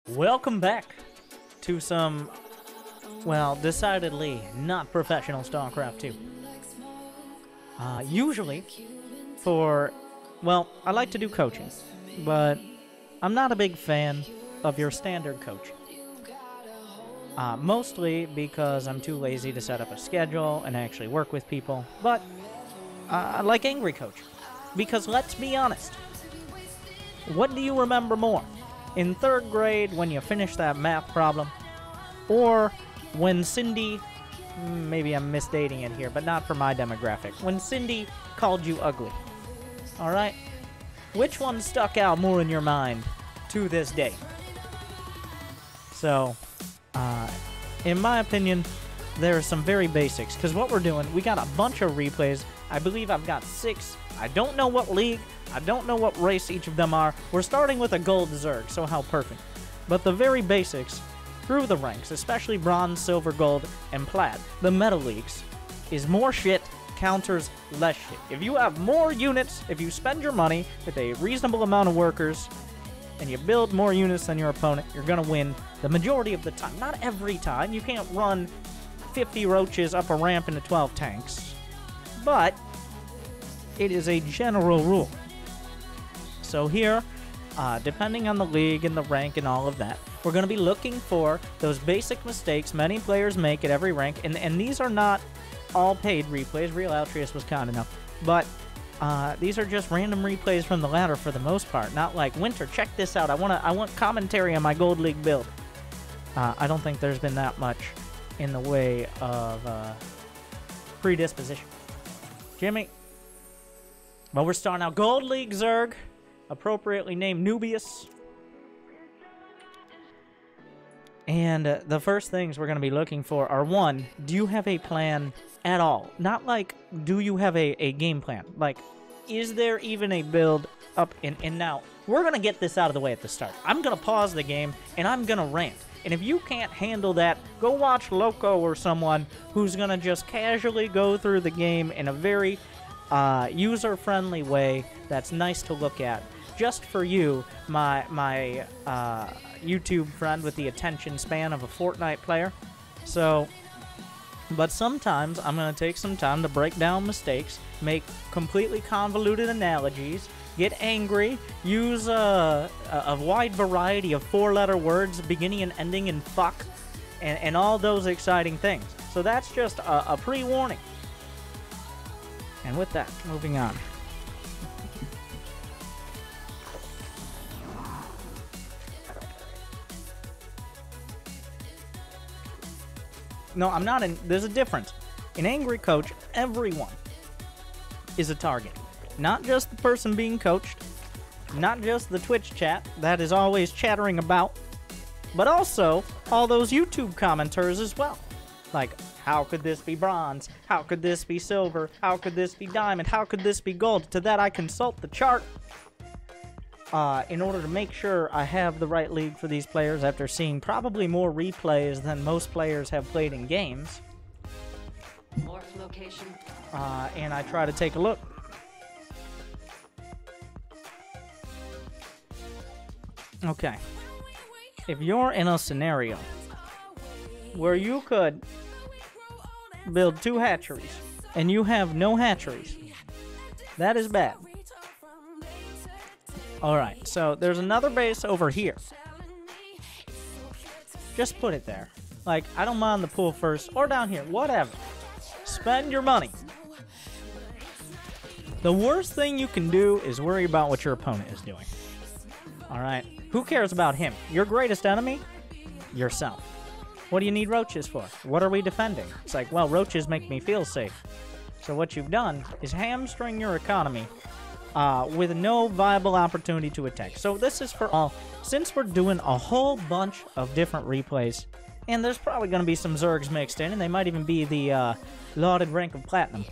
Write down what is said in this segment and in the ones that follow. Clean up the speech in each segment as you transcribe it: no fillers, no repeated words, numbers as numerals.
Welcome back to some, well, decidedly not professional Starcraft 2. Usually, well, I like to do coaching, but I'm not a big fan of your standard coaching. Mostly because I'm too lazy to set up a schedule and actually work with people, but I like angry coaching. Because let's be honest, what do you remember more? In 3rd grade, when you finished that math problem, or when Cindy, maybe I'm misdating it here, but not for my demographic, when Cindy called you ugly, alright? Which one stuck out more in your mind to this day? So, in my opinion, there are some very basics, because what we're doing, we got a bunch of replays. I believe I've got 6. I don't know what league, I don't know what race each of them are. We're starting with a gold Zerg, so how perfect. But the very basics, through the ranks, especially bronze, silver, gold, and plat, the meta leagues, is more shit, counters less shit. If you have more units, if you spend your money with a reasonable amount of workers, and you build more units than your opponent, you're gonna win the majority of the time. Not every time, you can't run 50 roaches up a ramp into 12 tanks. But it is a general rule. So here, depending on the league and the rank and all of that, we're going to be looking for those basic mistakes many players make at every rank. And these are not all paid replays. Real Altruist was kind enough. But these are just random replays from the ladder for the most part. Not like, Winter, check this out. I want commentary on my Gold League build. I don't think there's been that much in the way of predisposition. Jimmy. Well, we're starting out Gold League Zerg, appropriately named Nubius. And the first things we're going to be looking for are, 1, do you have a plan at all? Not like, do you have a game plan? Like, is there even a build up? And now, we're going to get this out of the way at the start. I'm going to pause the game, and I'm going to rant. And if you can't handle that, go watch Loco or someone who's going to just casually go through the game in a very user-friendly way that's nice to look at. Just for you, my YouTube friend with the attention span of a Fortnite player. So, but sometimes I'm going to take some time to break down mistakes, make completely convoluted analogies, get angry, use a wide variety of 4-letter words beginning and ending in fuck, and all those exciting things. So that's just a pre-warning. And with that, moving on. No, I'm not in... There's a difference. In Angry Coach, everyone is a target. Not just the person being coached, not just the Twitch chat that is always chattering about, but also all those YouTube commenters as well. Like, how could this be bronze? How could this be silver? How could this be diamond? How could this be gold? To that I consult the chart in order to make sure I have the right league for these players after seeing probably more replays than most players have played in games. Morph location. And I try to take a look. Okay. If you're in a scenario where you could build 2 hatcheries and you have no hatcheries, that is bad. Alright, so there's another base over here. Just put it there. Like, I don't mind the pool first, or down here, whatever. Spend your money. The worst thing you can do is worry about what your opponent is doing. Alright? Who cares about him? Your greatest enemy? Yourself. What do you need roaches for? What are we defending? It's like, well, roaches make me feel safe. So what you've done is hamstring your economy with no viable opportunity to attack. So this is for all. Since we're doing a whole bunch of different replays, and there's probably going to be some Zergs mixed in, and they might even be the lauded rank of Platinum.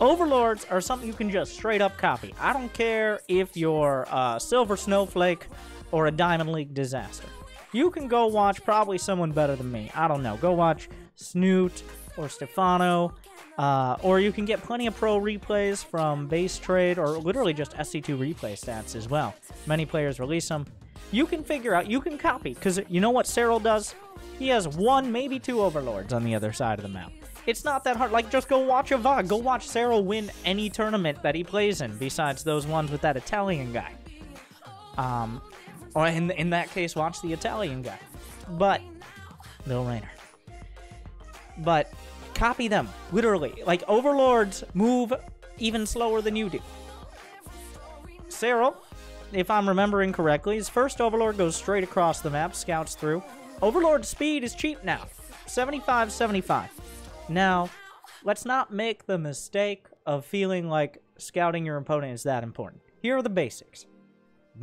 Overlords are something you can just straight up copy. I don't care if you're Silver Snowflake or a Diamond League Disaster. You can go watch probably someone better than me. I don't know. Go watch Snoot or Stefano. Or you can get plenty of pro replays from Base Trade or literally just SC2 replay stats as well. Many players release them. You can figure out, you can copy, because you know what Cyril does? He has 1, maybe 2 overlords on the other side of the map. It's not that hard. Like, just go watch a VOD. Go watch Cyril win any tournament that he plays in, besides those ones with that Italian guy. Or in that case, watch the Italian guy. But, Lil Rainer. But, copy them, literally. Like, overlords move even slower than you do. Cyril, if I'm remembering correctly, his first overlord goes straight across the map, scouts through. Overlord speed is cheap now. 75-75. Now, let's not make the mistake of feeling like scouting your opponent is that important. Here are the basics.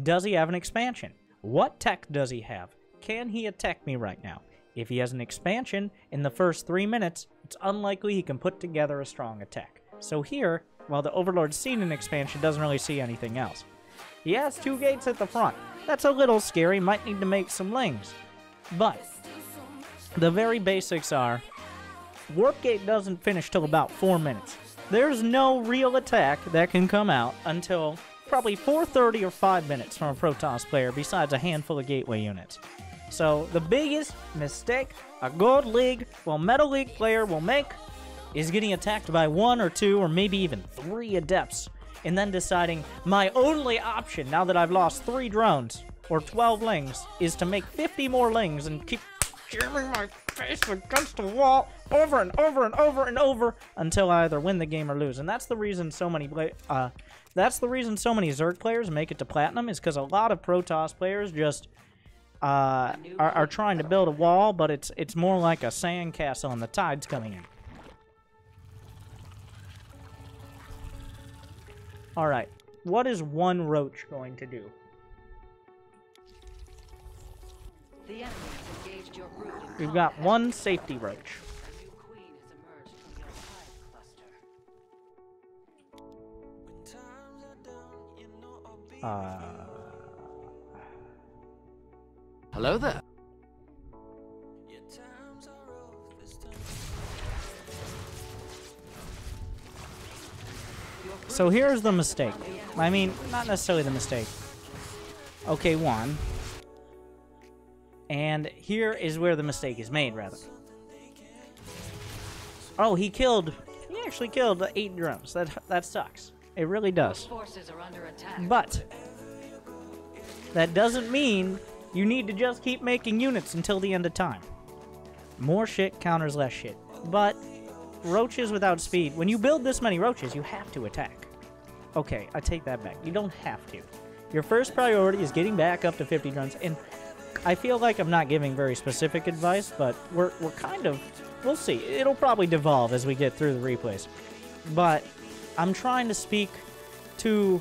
Does he have an expansion? What tech does he have? Can he attack me right now? If he has an expansion in the first 3 minutes, it's unlikely he can put together a strong attack. So here, while the Overlord's seen an expansion, doesn't really see anything else. He has 2 gates at the front. That's a little scary, might need to make some lings. But, the very basics are, Warp Gate doesn't finish till about 4 minutes. There's no real attack that can come out until probably 4:30 or 5 minutes from a Protoss player, besides a handful of gateway units. So, the biggest mistake a Gold League, well, Meta League player will make is getting attacked by 1 or 2 or maybe even 3 Adepts, and then deciding my only option, now that I've lost 3 drones or 12 lings, is to make 50 more lings and keep jamming my face against the wall over and over and over and over until I either win the game or lose. And that's the reason so many Zerg players make it to Platinum, is because a lot of Protoss players just are trying to build a wall, but it's more like a sandcastle and the tide's coming in. Alright, what is one roach going to do? The enemy has engaged your group. We've got 1 safety roach. A new queen has emerged from your hive cluster. Hello there. So here's the mistake. I mean, not necessarily the mistake. Okay, 1. And here is where the mistake is made, rather. Oh, he actually killed 8 drones. That sucks. It really does. Forces are under attack. But that doesn't mean you need to just keep making units until the end of time. More shit counters less shit. But roaches without speed, when you build this many roaches, you have to attack. Okay, I take that back. You don't have to. Your first priority is getting back up to 50 drones, and I feel like I'm not giving very specific advice, but we're kind of, we'll see. It'll probably devolve as we get through the replays. But I'm trying to speak to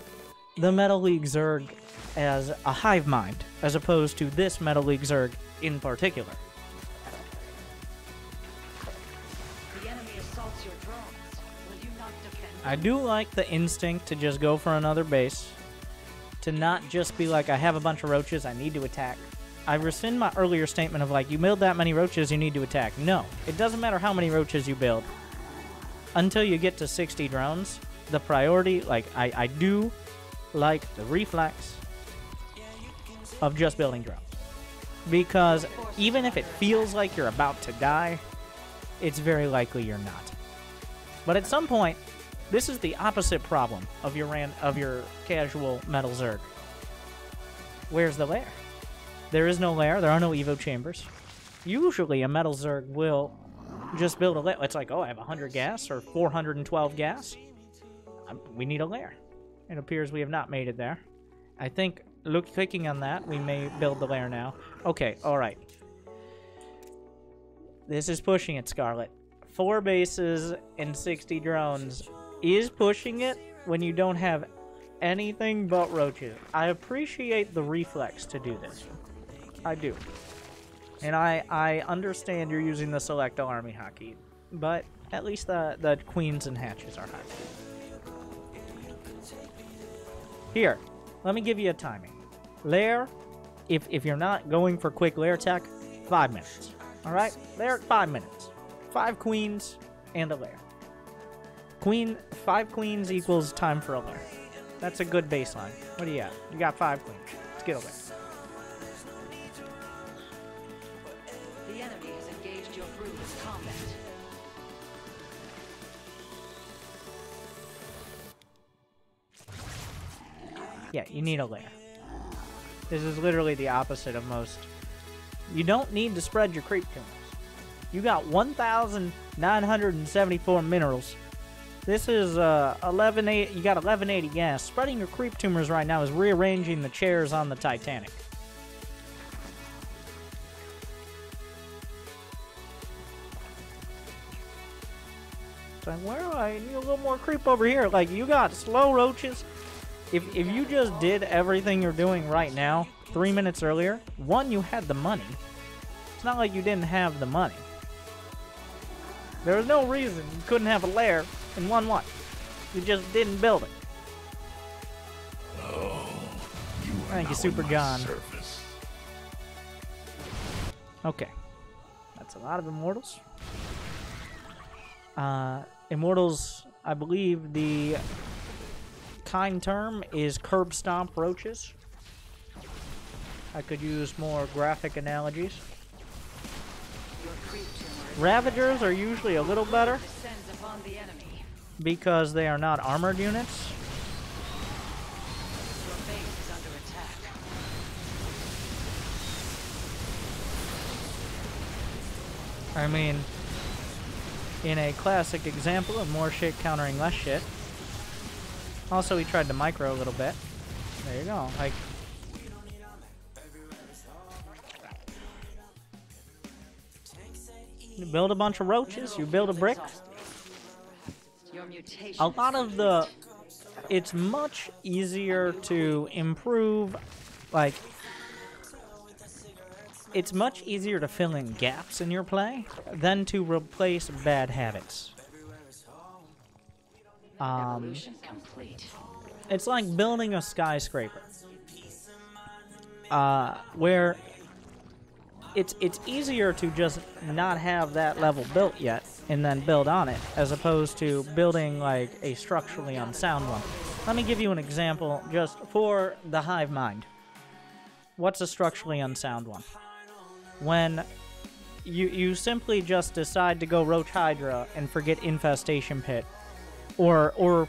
the Meta League Zerg as a hive mind, as opposed to this Meta League Zerg in particular. The enemy assaults your drones. Will you not defend? I do like the instinct to just go for another base, to not just be like, I have a bunch of roaches, I need to attack. I rescind my earlier statement of like, you build that many roaches, you need to attack. No, it doesn't matter how many roaches you build. Until you get to 60 drones, the priority, like, I do like the reflex of just building drones. Because even if it feels like you're about to die, it's very likely you're not. But at some point, this is the opposite problem of your casual metal Zerg. Where's the lair? There is no lair. There are no Evo chambers. Usually, a metal Zerg will just build a lair. It's like, oh, I have 100 gas or 412 gas. We need a lair. It appears we have not made it there. I think, clicking on that, we may build the lair now. Okay, alright. This is pushing it, Scarlet. 4 bases and 60 drones is pushing it when you don't have anything but roaches. I appreciate the reflex to do this. I do. And I understand you're using the select all army hotkey, but at least the queens and hatches are high. Here, let me give you a timing. Lair, if you're not going for quick lair attack, 5 minutes. Alright? Lair, 5 minutes. 5 queens and a lair. 5 queens equals time for a lair. That's a good baseline. What do you got? You got 5 queens. Let's get a lair. enemy has engaged your brood in combat. Yeah, you need a lair. This is literally the opposite of most. You don't need to spread your creep tumors. You got 1,974 minerals. This is 1180. You got 1180 gas. Spreading your creep tumors right now is rearranging the chairs on the Titanic. It's like, where do I need a little more creep over here? Like, you got slow roaches. If you just did everything you're doing right now 3 minutes earlier, one, you had the money. It's not like you didn't have the money. There was no reason you couldn't have a lair in 1-1. You just didn't build it. Oh, you are Thank you, now Super in my John. service. Okay. That's a lot of immortals. Immortals, I believe the kind term is curb stomp roaches. I could use more graphic analogies. Your creep tumor Ravagers are usually a little better descends upon the enemy. because they are not armored units. Your base is under attack. I mean, in a classic example of more shit countering less shit. Also, he tried to micro a little bit. There you go. Like, you build a bunch of roaches, you build a brick. Your mutation A lot of the... It's much easier to improve, like... It's much easier to fill in gaps in your play than to replace bad habits. evolution complete. It's like building a skyscraper. Where it's easier to just not have that level built yet and then build on it, as opposed to building like a structurally unsound one. Let me give you an example just for the hive mind. What's a structurally unsound one? When you simply just decide to go Roach Hydra and forget Infestation Pit. Or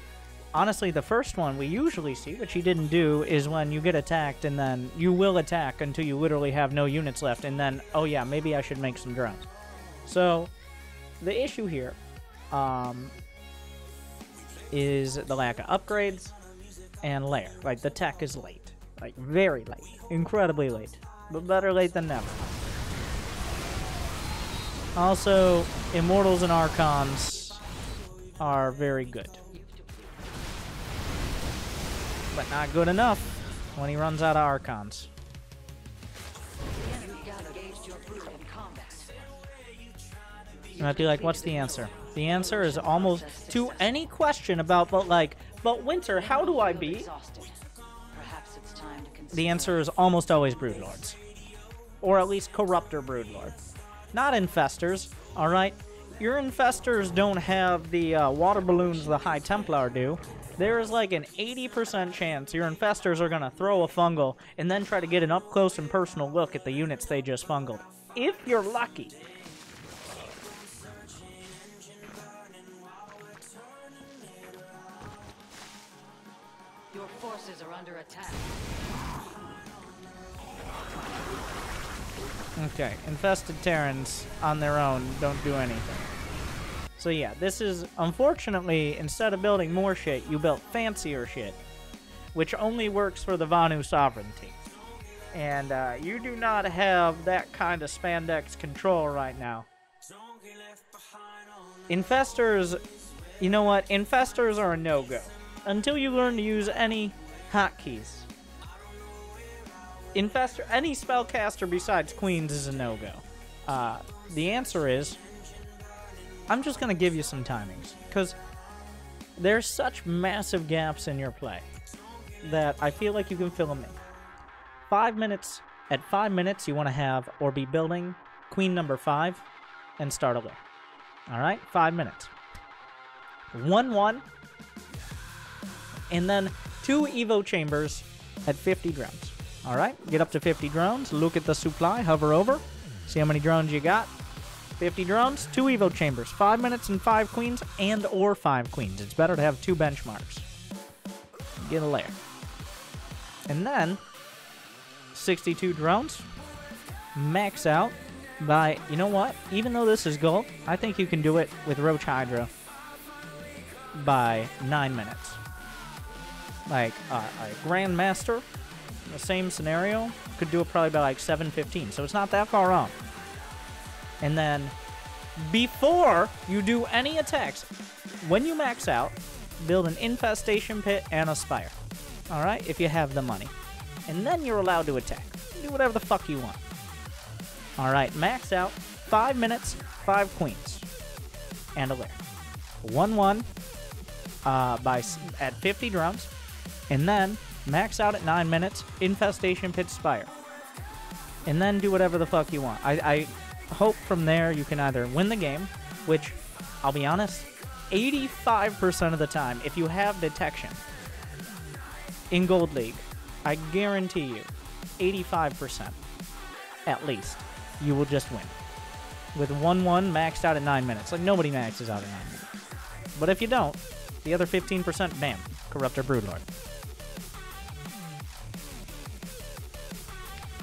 honestly, the first one we usually see, which he didn't do, is when you get attacked and then you will attack until you literally have no units left, and then, oh yeah, maybe I should make some drones. So, the issue here is the lack of upgrades and lair. Like, the tech is late. Like, very late. Incredibly late. But better late than never. Also, Immortals and Archons are very good. But not good enough when he runs out of Archons. The enemy engaged your brood in combat. You might be like, what's the answer? The answer is almost to any question about, but Winter, how do I beat? Exhausted. Perhaps it's time to consider. The answer is almost always Broodlords. Or at least Corruptor Broodlords. Not Infestors, alright? Your Infestors don't have the water balloons the High Templar do. There is like an 80% chance your Infestors are going to throw a fungal and then try to get an up-close and personal look at the units they just fungaled. If you're lucky. Your forces are under attack. Okay, infested Terrans on their own don't do anything. So yeah, this is, unfortunately, instead of building more shit, you built fancier shit, which only works for the Vanu sovereignty. And you do not have that kind of spandex control right now. Infestors, you know what? Infestors are a no-go. Until you learn to use any hotkeys. Infestor, any spellcaster besides Queens is a no-go. The answer is, I'm just going to give you some timings, because there's such massive gaps in your play that I feel like you can fill them in. 5 minutes, at 5 minutes you want to have or be building Queen number 5 and start a lair. Alright, 5 minutes. 1-1, and then 2 Evo chambers at 50 drones. Alright, get up to 50 drones, look at the supply, hover over, See how many drones you got? 50 drones, 2 Evo chambers, 5 minutes and 5 queens, and or 5 queens. It's better to have 2 benchmarks. Get a layer. And then, 62 drones, max out by, you know what? Even though this is gold, I think you can do it with Roach Hydra by 9 minutes. Like, a Grandmaster, the same scenario, could do it probably by like 7:15, so it's not that far off. And then, before you do any attacks, when you max out, build an infestation pit and a spire. Alright, if you have the money. And then you're allowed to attack. Do whatever the fuck you want. Alright, max out, 5 minutes, 5 queens. And a lair. 1-1 at 50 drones. And then, max out at 9 minutes, infestation pit spire. And then do whatever the fuck you want. I hope from there you can either win the game, which, I'll be honest, 85% of the time, if you have detection in Gold League, I guarantee you, 85% at least, you will just win. With 1-1 maxed out at 9 minutes. Like, nobody maxes out at 9 minutes. But if you don't, the other 15%, bam, Corruptor Broodlord.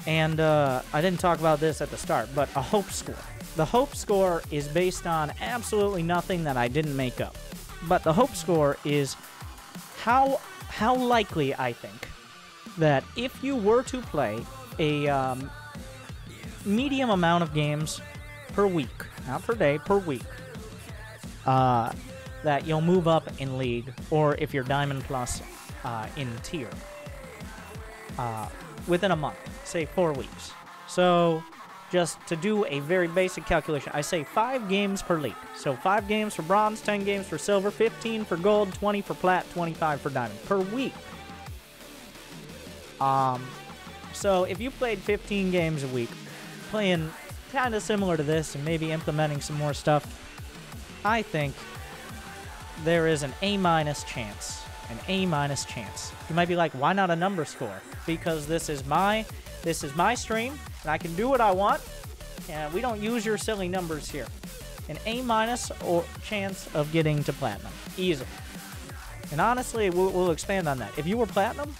And I didn't talk about this at the start, but a hope score. The hope score is based on absolutely nothing that I didn't make up. But the hope score is how likely I think that if you were to play a medium amount of games per week, not per day, per week, that you'll move up in League, or if you're Diamond Plus in tier, within a month, say 4 weeks. So, just to do a very basic calculation, I say 5 games per league. So 5 games for bronze, 10 games for silver, 15 for gold, 20 for plat, 25 for diamond per week. So if you played 15 games a week, playing kind of similar to this and maybe implementing some more stuff, I think there is an A- chance. An A- chance. You might be like, why not a number score? Because this is my stream, and I can do what I want, and we don't use your silly numbers here. An A- or chance of getting to platinum. Easy. And honestly, we'll expand on that. If you were platinum,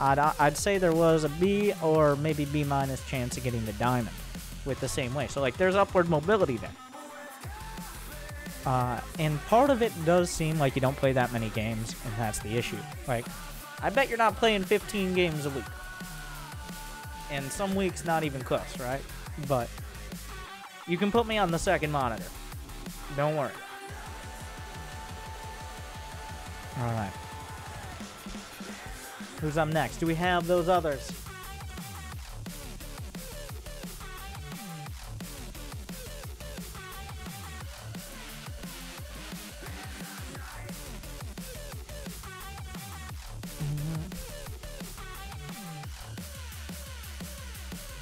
I'd say there was a B or maybe B- chance of getting to diamond with the same way. So, like, there's upward mobility there. And part of it does seem like you don't play that many games, and that's the issue. Like, I bet you're not playing 15 games a week. And some weeks not even close, right? But you can put me on the second monitor. Don't worry. Alright. Who's up next? Do we have those others?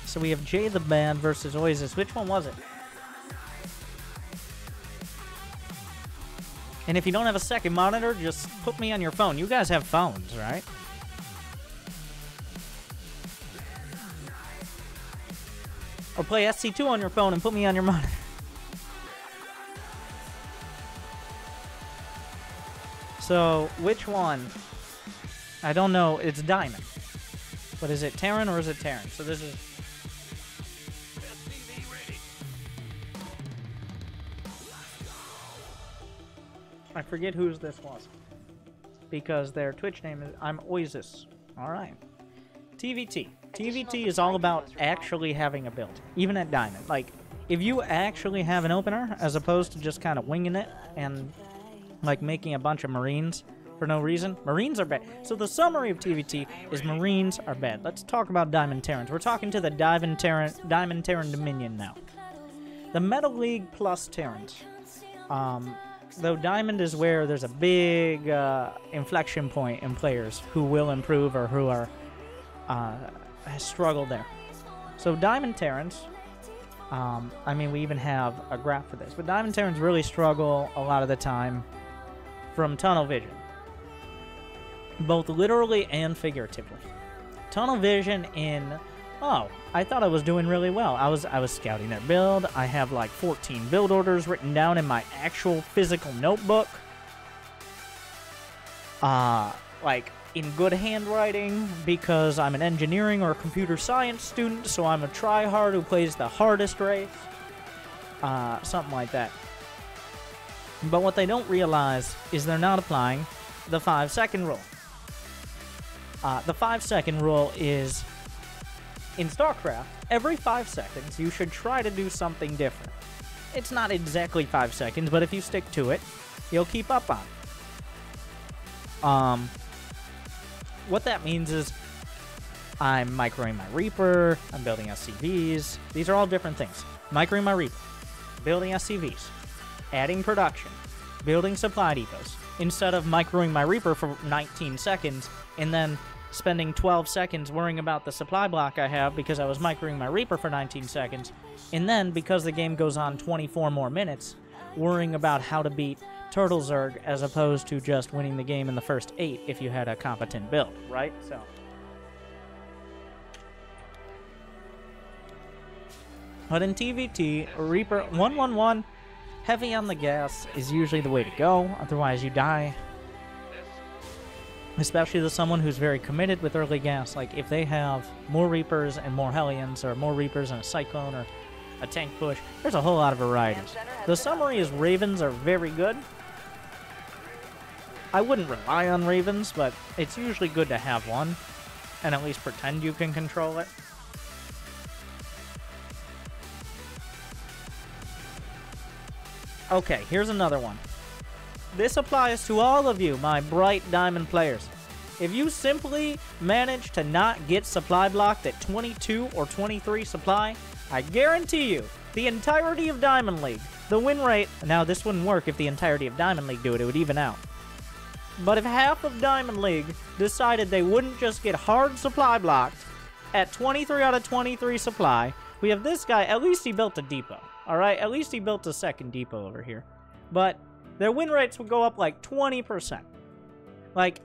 So we have Jay the Bad versus Oasis. Which one was it? And if you don't have a second monitor, just put me on your phone. You guys have phones, right? Or play SC2 on your phone and put me on your monitor. So, which one? I don't know. It's Diamond. But is it Terran or is it Terran? So this is... I forget whose this was. Because their Twitch name is... I'm Oasis. Alright. TVT. TVT is all about actually having a build. Even at Diamond. Like, if you actually have an opener, as opposed to just kind of winging it and, like, making a bunch of Marines for no reason. Marines are bad. So the summary of TVT is Marines are bad. Let's talk about Diamond Terrans. We're talking to the Diamond Terran Dominion now. The Metal League plus Terrans. Though Diamond is where there's a big inflection point in players who will improve or who are struggle there. So Diamond Terrans, I mean, we even have a graph for this, but Diamond Terrans really struggle a lot of the time from tunnel vision, both literally and figuratively. Tunnel vision in Oh, I thought I was doing really well. I was scouting their build. I have like 14 build orders written down in my actual physical notebook. Like in good handwriting because I'm an engineering or computer science student, so I'm a tryhard who plays the hardest race. Something like that. But what they don't realize is they're not applying the 5-second rule. The 5-second rule is, in Starcraft, every 5 seconds you should try to do something different. It's not exactly 5 seconds, but if you stick to it, you'll keep up on it. What that means is I'm microing my Reaper, I'm building SCVs. These are all different things. Microing my Reaper, building SCVs, adding production, building supply depots, instead of microing my Reaper for 19 seconds and then spending 12 seconds worrying about the supply block I have because I was microing my Reaper for 19 seconds, and then, because the game goes on 24 more minutes, worrying about how to beat Turtle Zerg as opposed to just winning the game in the first 8 if you had a competent build, right? So, but in TVT, Reaper 111, heavy on the gas is usually the way to go, otherwise you die. Especially to someone who's very committed with early gas. Like, if they have more Reapers and more Hellions, or more Reapers and a Cyclone, or a tank push, there's a whole lot of varieties. The summary is Ravens are very good. I wouldn't rely on Ravens, but it's usually good to have one, and at least pretend you can control it. Okay, here's another one. This applies to all of you, my bright diamond players. If you simply manage to not get supply blocked at 22 or 23 supply, I guarantee you, the entirety of Diamond League, the win rate... Now, this wouldn't work if the entirety of Diamond League do it, it would even out. But if half of Diamond League decided they wouldn't just get hard supply blocked at 23 out of 23 supply, we have this guy, at least he built a depot, alright? At least he built a second depot over here. But their win rates would go up like 20%. Like,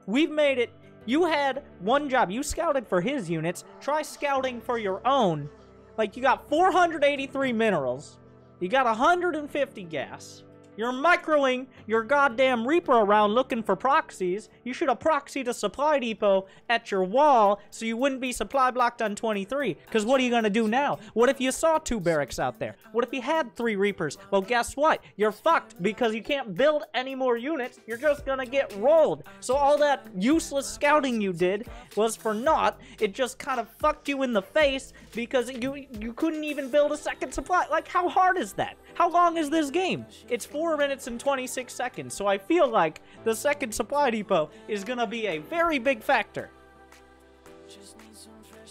we've made it. You had one job. You scouted for his units. Try scouting for your own. Like, you got 483 minerals. You got 150 gas. You're microing your goddamn Reaper around looking for proxies. You should have proxied a supply depot at your wall so you wouldn't be supply blocked on 23. Because what are you going to do now? What if you saw 2 barracks out there? What if you had 3 Reapers? Well, guess what? You're fucked because you can't build any more units. You're just going to get rolled. So all that useless scouting you did was for naught. It just kind of fucked you in the face because you couldn't even build a second supply. Like, how hard is that? How long is this game? It's 4 minutes and 26 seconds, so I feel like the second supply depot is gonna be a very big factor.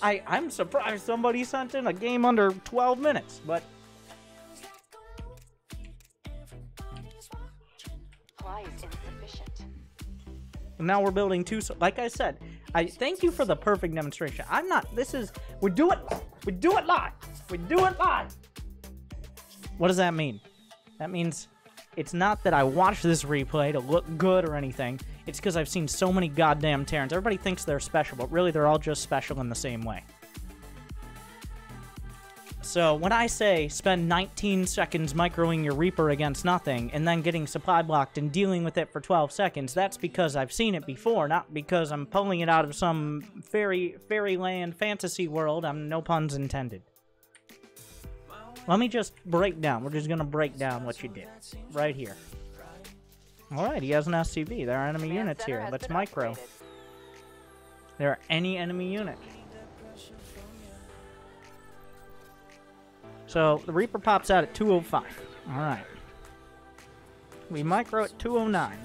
I'm surprised somebody sent in a game under 12 minutes, but... Supply is insufficient. Now we're building 2... Like I said, I thank you for the perfect demonstration. I'm not... We do it live! We do it live! What does that mean? That means it's not that I watch this replay to look good or anything. It's because I've seen so many goddamn Terrans. Everybody thinks they're special, but really they're all just special in the same way. So when I say spend 19 seconds microing your Reaper against nothing and then getting supply blocked and dealing with it for 12 seconds, that's because I've seen it before, not because I'm pulling it out of some fairyland fantasy world. No puns intended. Let me just break down. We're just going to break down what you did. Right here. Alright, he has an SCV. There are enemy units here. Let's micro. There are any enemy units. So, the Reaper pops out at 205. Alright. We micro at 209.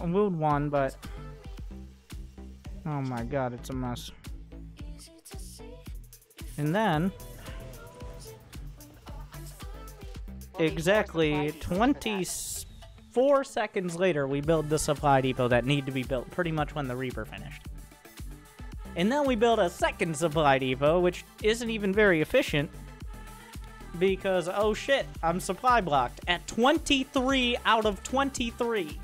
I moved one, but... Oh my god, it's a mess. And then, exactly 24 seconds later, we build the supply depot that need to be built pretty much when the Reaper finished. And then we build a second supply depot, which isn't even very efficient, because, oh shit, I'm supply blocked at 23 out of 23.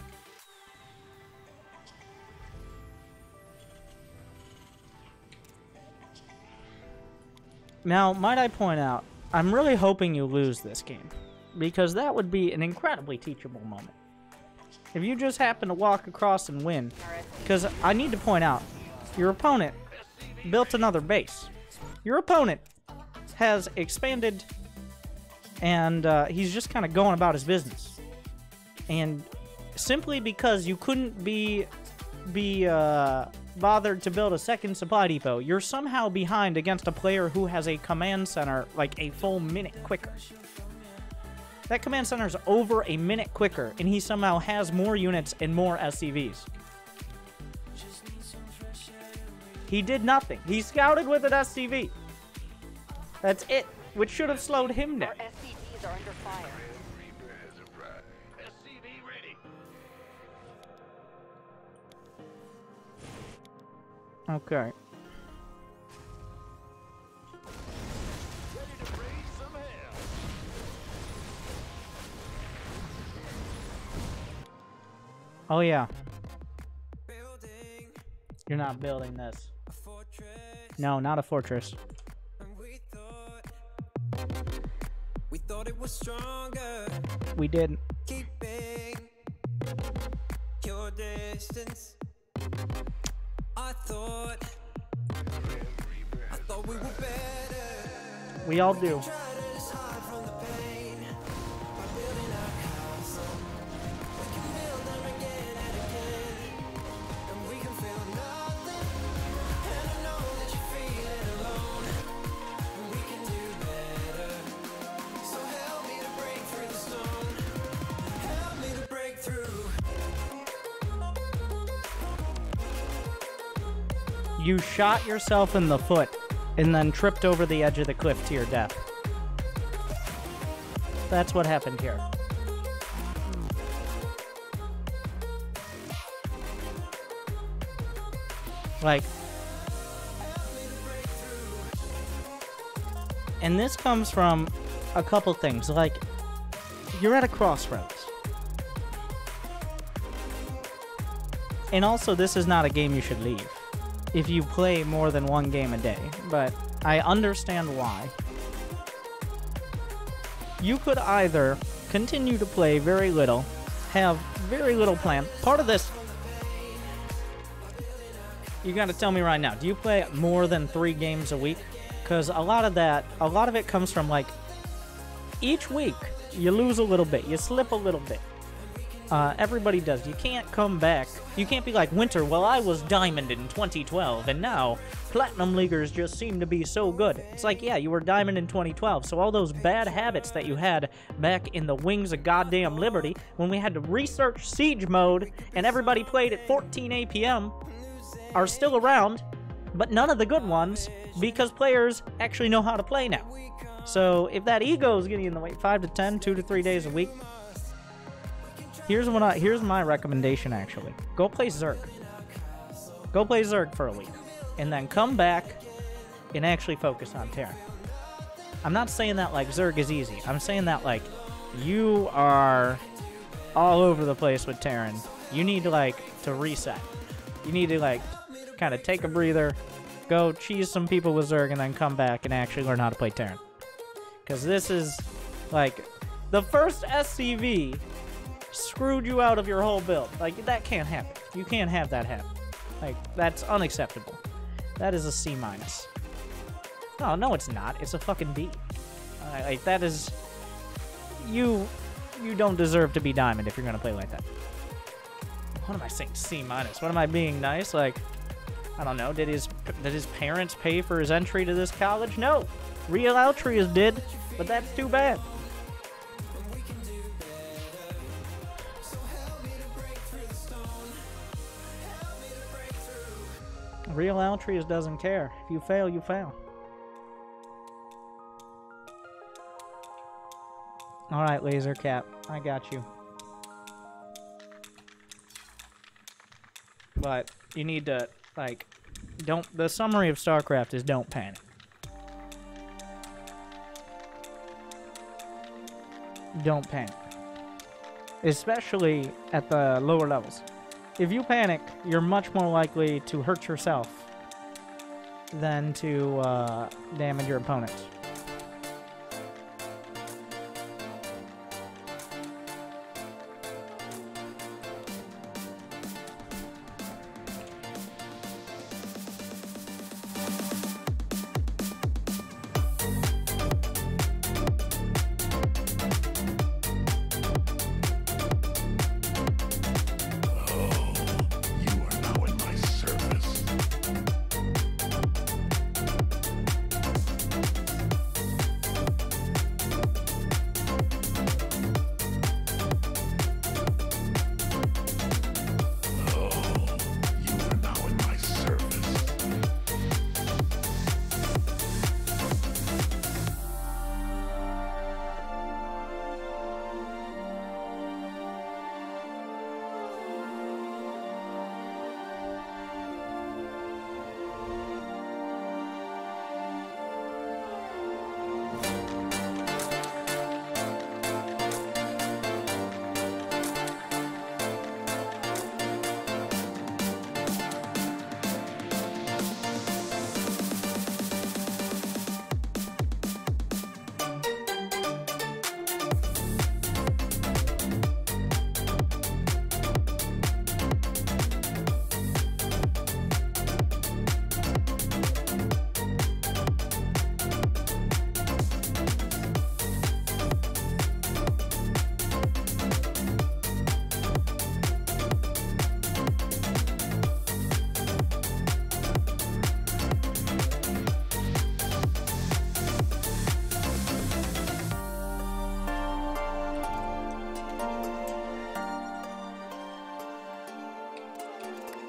Now, might I point out, I'm really hoping you lose this game, because that would be an incredibly teachable moment. If you just happen to walk across and win, because I need to point out, your opponent built another base. Your opponent has expanded, and he's just kind of going about his business. And simply because you couldn't be bothered to build a second supply depot, you're somehow behind against a player who has a command center like a full minute quicker. That command center is over a minute quicker, and he somehow has more units and more SCVs. He did nothing. He scouted with an SCV. That's it, which should have slowed him down. Our SCVs are under fire. Okay. Oh yeah. You're not building this. No, not a fortress. We thought it was stronger. We didn't. Keeping your distance. I thought we were better. We all do. Tried as hard from the pain by building our castle. We can build them again and again, and we can feel nothing. And I know that you're feeling alone, and we can do better. So help me to break through the stone. Help me to break through. You shot yourself in the foot and then tripped over the edge of the cliff to your death. That's what happened here. Like, and this comes from a couple things. Like, you're at a crossroads. And also, this is not a game you should leave if you play more than one game a day, but I understand why. You could either continue to play very little, have very little plan. Part of this, you gotta tell me right now, do you play more than 3 games a week? Because a lot of it comes from, like, each week you lose a little bit, you slip a little bit. Everybody does. You can't come back. You can't be like, Winter, well, I was Diamond in 2012, and now Platinum Leaguers just seem to be so good. It's like, yeah, you were Diamond in 2012, so all those bad habits that you had back in the Wings of Goddamn Liberty, when we had to research Siege mode, and everybody played at 14 APM, are still around, but none of the good ones, because players actually know how to play now. So, if that ego is getting in the way, 5 to 10, 2 to 3 days a week, here's my recommendation, actually. Go play Zerg. Go play Zerg for a week. And then come back and actually focus on Terran. I'm not saying that, like, Zerg is easy. I'm saying that, like, you are all over the place with Terran. You need to, like, to reset. You need to, like, kind of take a breather, go cheese some people with Zerg, and then come back and actually learn how to play Terran. Because this is, like, the first SCV screwed you out of your whole build. Like, that can't happen. You can't have that happen. Like, that's unacceptable. That is a C-. No, it's not. It's a fucking D. Like, that is... You don't deserve to be Diamond if you're gonna play like that. What am I saying? C-. What am I being nice? Like, I don't know. Did his parents pay for his entry to this college? No. Real Altruist did, but that's too bad. Real Altruist doesn't care. If you fail, you fail. Alright, Laser Cat. I got you. But you need to, like, the summary of Starcraft is don't panic. don't panic. Especially at the lower levels. If you panic, you're much more likely to hurt yourself than to damage your opponents.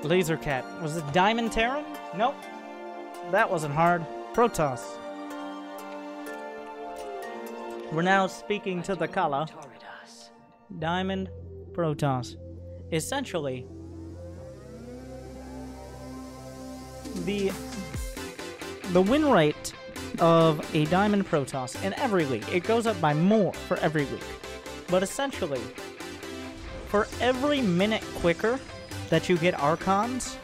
Laser Cat. Was it Diamond Terran? Nope. That wasn't hard. Protoss. We're now speaking to the color. Diamond Protoss. Essentially, the win rate of a Diamond Protoss in every league, it goes up by more for every week. But essentially, for every minute quicker that you get Archons,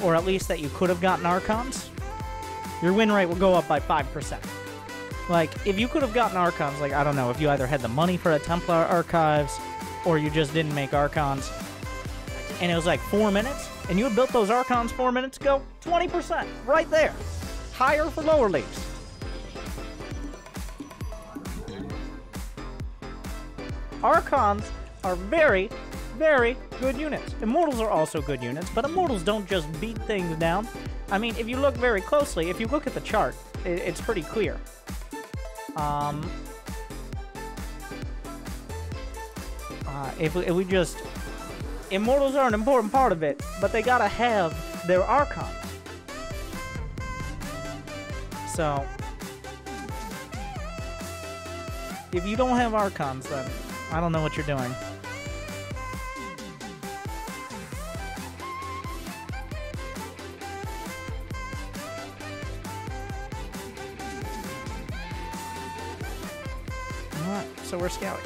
or at least that you could have gotten Archons, your win rate will go up by 5%. Like, if you could have gotten Archons, like, I don't know, if you either had the money for a Templar Archives, or you just didn't make Archons, and it was like 4 minutes, and you had built those Archons 4 minutes ago, 20%, right there. Higher for lower leagues. Archons are very, very good units. Immortals are also good units, but Immortals don't just beat things down. I mean, if you look very closely, if you look at the chart, it's pretty clear. If we just... Immortals are an important part of it, but they gotta have their Archons. So, if you don't have Archons, then I don't know what you're doing. Alright, so we're scouting.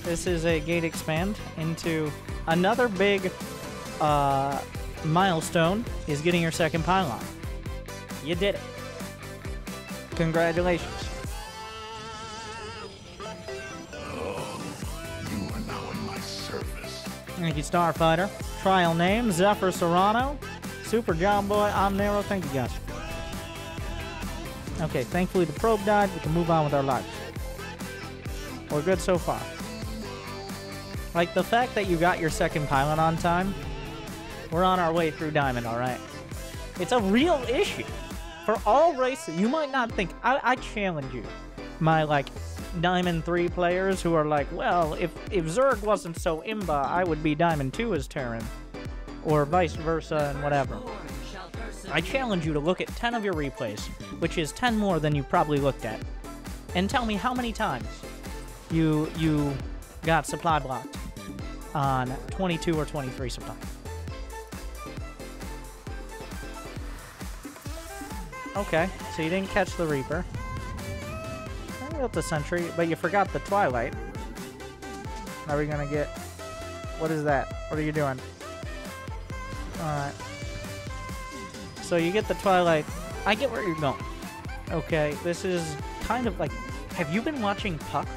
This is a gate expand into another big milestone is getting your second pylon. You did it. Congratulations. Oh, you are now in my service. Thank you, Starfighter. Trial name, Zephyr Serrano. Super Job Boy, I'm Nero. Thank you, guys. Okay, thankfully the probe died. We can move on with our lives. We're good so far. Like, the fact that you got your second pylon on time, we're on our way through Diamond, alright? It's a real issue. For all races, you might not think... I challenge you. My, like, Diamond 3 players who are like, well, if Zerg wasn't so imba, I would be Diamond 2 as Terran. Or vice versa and whatever. I challenge you to look at 10 of your replays, which is 10 more than you probably looked at, and tell me how many times you got supply blocked on 22 or 23 supply. Okay, so you didn't catch the Reaper. I built the Sentry, but you forgot the Twilight. Are we gonna get... What is that? What are you doing? Alright. So you get the Twilight. I get where you're going. Okay, this is kind of like... Have you been watching Puck?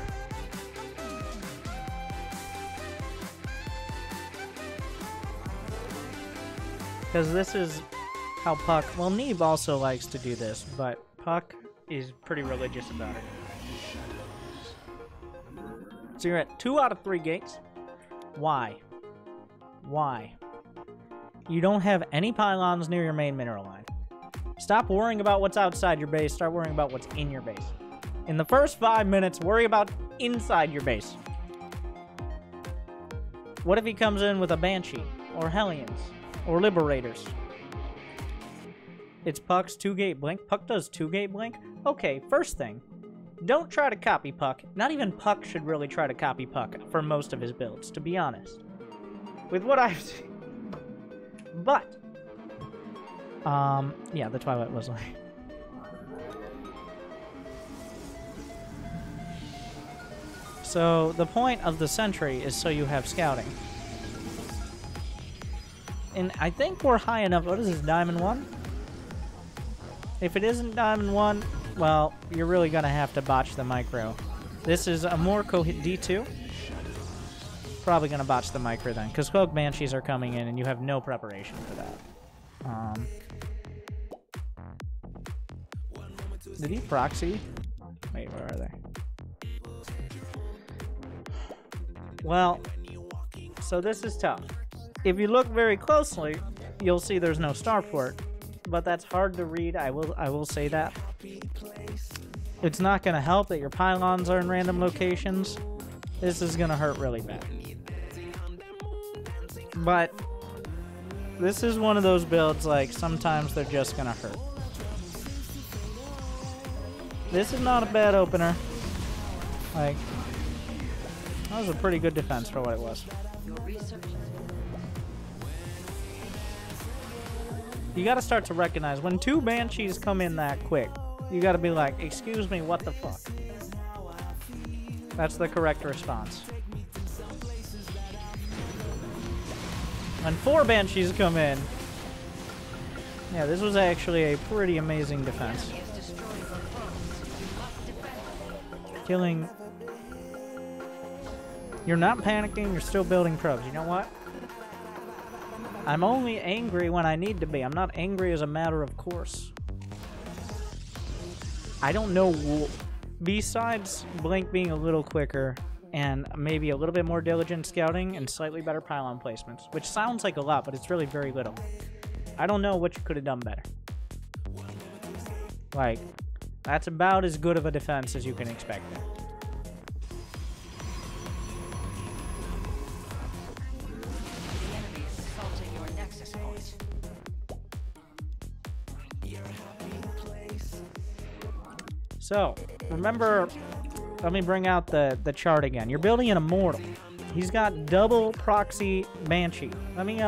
Because this is how Puck... Well, Neve also likes to do this, but Puck is pretty religious about it. So you're at 2 out of 3 gates. Why? Why? You don't have any pylons near your main mineral line. Stop worrying about what's outside your base. Start worrying about what's in your base. In the first 5 minutes, worry about inside your base. What if he comes in with a Banshee? Or Hellions? Or Liberators? It's Puck's 2-gate blink. Puck does 2-gate blink? Okay, first thing. Don't try to copy Puck. Not even Puck should really try to copy Puck for most of his builds, to be honest. With what I've seen. But, yeah, the Twilight was like... So, the point of the Sentry is so you have scouting. And I think we're high enough... What is this, Diamond 1? If it isn't Diamond 1, well, you're really going to have to botch the micro. This is a more D2. Probably going to botch the micro then, because Cloak Banshees are coming in and you have no preparation for that. Did he proxy? Wait, where are they? Well, so this is tough. If you look very closely, you'll see there's no starport, but that's hard to read. I will say that. It's not going to help that your pylons are in random locations. This is going to hurt really bad. But this is one of those builds, like, sometimes they're just going to hurt. This is not a bad opener. Like, that was a pretty good defense for what it was. You gotta start to recognize when 2 Banshees come in that quick, you gotta be like, excuse me, what the fuck? That's the correct response. When 4 Banshees come in, yeah, this was actually a pretty amazing defense. Killing... You're not panicking, you're still building probes. You know what? I'm only angry when I need to be. I'm not angry as a matter of course. I don't know... Besides Blink being a little quicker and maybe a little bit more diligent scouting and slightly better pylon placements, which sounds like a lot, but it's really very little. I don't know what you could have done better. Like, that's about as good of a defense as you can expect there. So, remember, let me bring out the chart again. You're building an Immortal. He's got double proxy Banshee. Let me,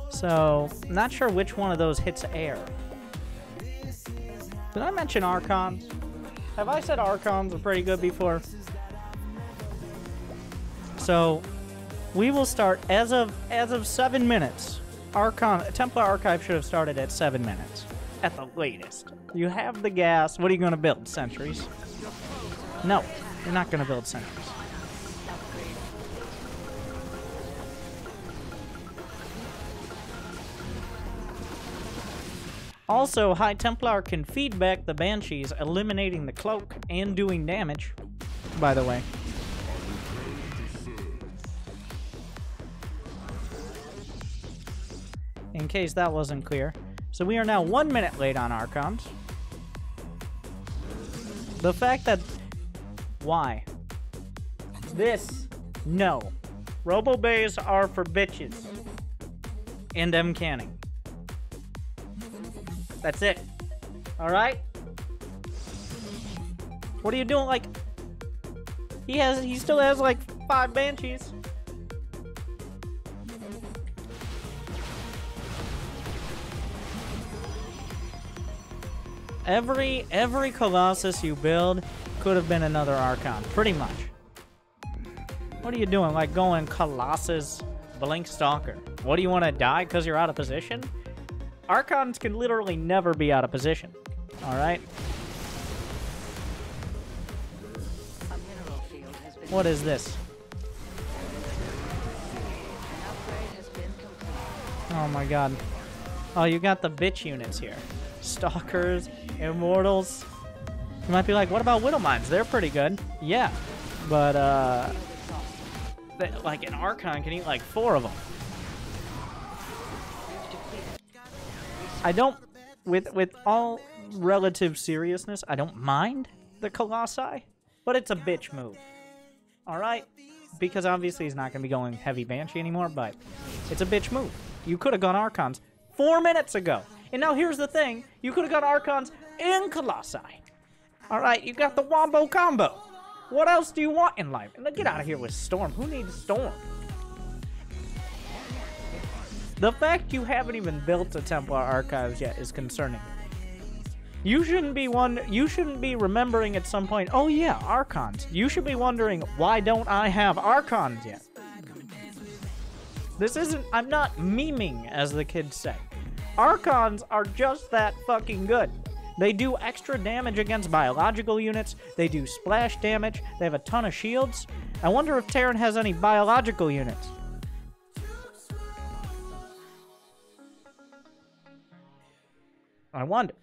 So, not sure which one of those hits air. Did I mention Archons? Have I said Archons are pretty good before? So, we will start as of 7 minutes. Templar Archive should have started at 7 minutes. At the latest. You have the gas. What are you going to build? Sentries? No, you're not going to build sentries. Also, High Templar can feed back the Banshees, eliminating the cloak and doing damage, by the way. In case that wasn't clear. So we are now 1 minute late on Archons. The fact that... Why? This... No. Robo-Bays are for bitches. And M-Canning. That's it. Alright? What are you doing? Like, he still has like 5 Banshees. Every Colossus you build could have been another Archon, pretty much. What are you doing? Like going Colossus, Blink Stalker. What, do you want to die because you're out of position? Archons can literally never be out of position. Alright? A mineral field has been. What is this? An upgrade has been complete. Oh my god. Oh, you got the bitch units here. Stalkers, Immortals. You might be like, what about Widowmines? They're pretty good. Yeah. But, like an Archon can eat like 4 of them. I don't, with all relative seriousness, I don't mind the Colossi, but it's a bitch move. Alright? Because obviously he's not going to be going heavy Banshee anymore, but it's a bitch move. You could have gone Archons 4 minutes ago. And now here's the thing, you could have got Archons and Colossi. Alright, you got the Wombo combo. What else do you want in life? And get out of here with Storm. Who needs Storm? The fact you haven't even built a Templar Archives yet is concerning. You shouldn't be remembering at some point, oh yeah, Archons. You should be wondering, why don't I have Archons yet? This isn't, I'm not memeing, as the kids say. Archons are just that fucking good. They do extra damage against biological units. They do splash damage. They have a ton of shields. I wonder if Terran has any biological units. I wonder.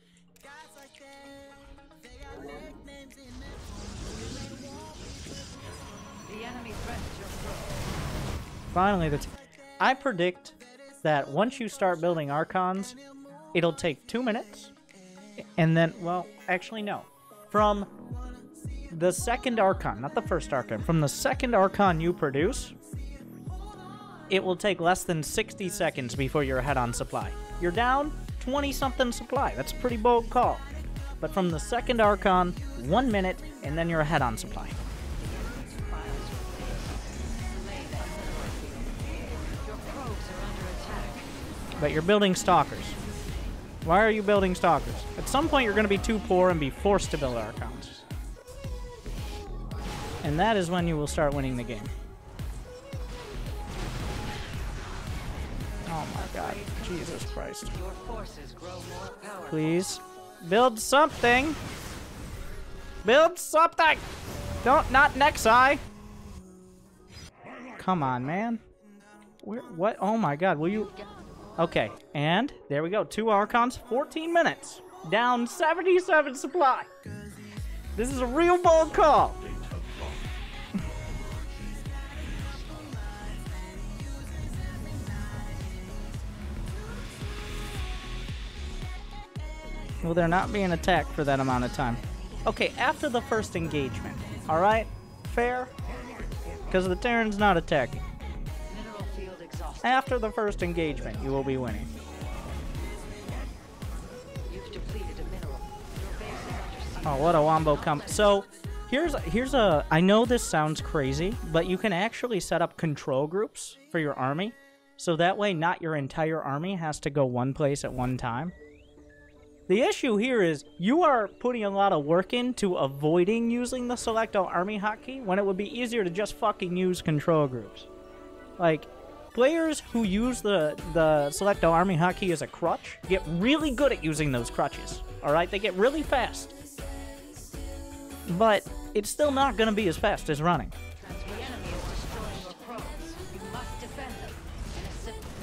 The enemy threatens your throne. Finally, I predict that once you start building Archons, it'll take 2 minutes. And then, well, actually, no. From the second Archon, not the first Archon, from the second Archon you produce, it will take less than 60 seconds before you're ahead on supply. You're down 20-something supply. That's a pretty bold call. But from the second Archon, 1 minute, and then you're ahead on supply. Your probes are under attack. But you're building Stalkers. Why are you building Stalkers? At some point, you're going to be too poor and be forced to build Archons. And that is when you will start winning the game. Oh my god. Jesus Christ. Your forces grow more powerful. Please. Build something! Build something! Not Nexi! Come on, man. What? Oh my god, will you... Okay, and there we go. 2 Archons, 14 minutes. Down 77 supply. This is a real bold call. Well, they're not being attacked for that amount of time. Okay, after the first engagement. Alright? Fair? Because the Terran's not attacking. Mineral field exhausted. After the first engagement, you will be winning. You've depleted a mineral. Your base is under siege. Oh, what a wombo combo. So, here's a... I know this sounds crazy, but you can actually set up control groups for your army. So that way, not your entire army has to go one place at one time. The issue here is you are putting a lot of work into avoiding using the Select All Army hotkey when it would be easier to just fucking use control groups. Like, players who use the Select All Army hotkey as a crutch get really good at using those crutches. Alright? They get really fast. But it's still not going to be as fast as running. The enemy has destroyed your probes. You must defend them.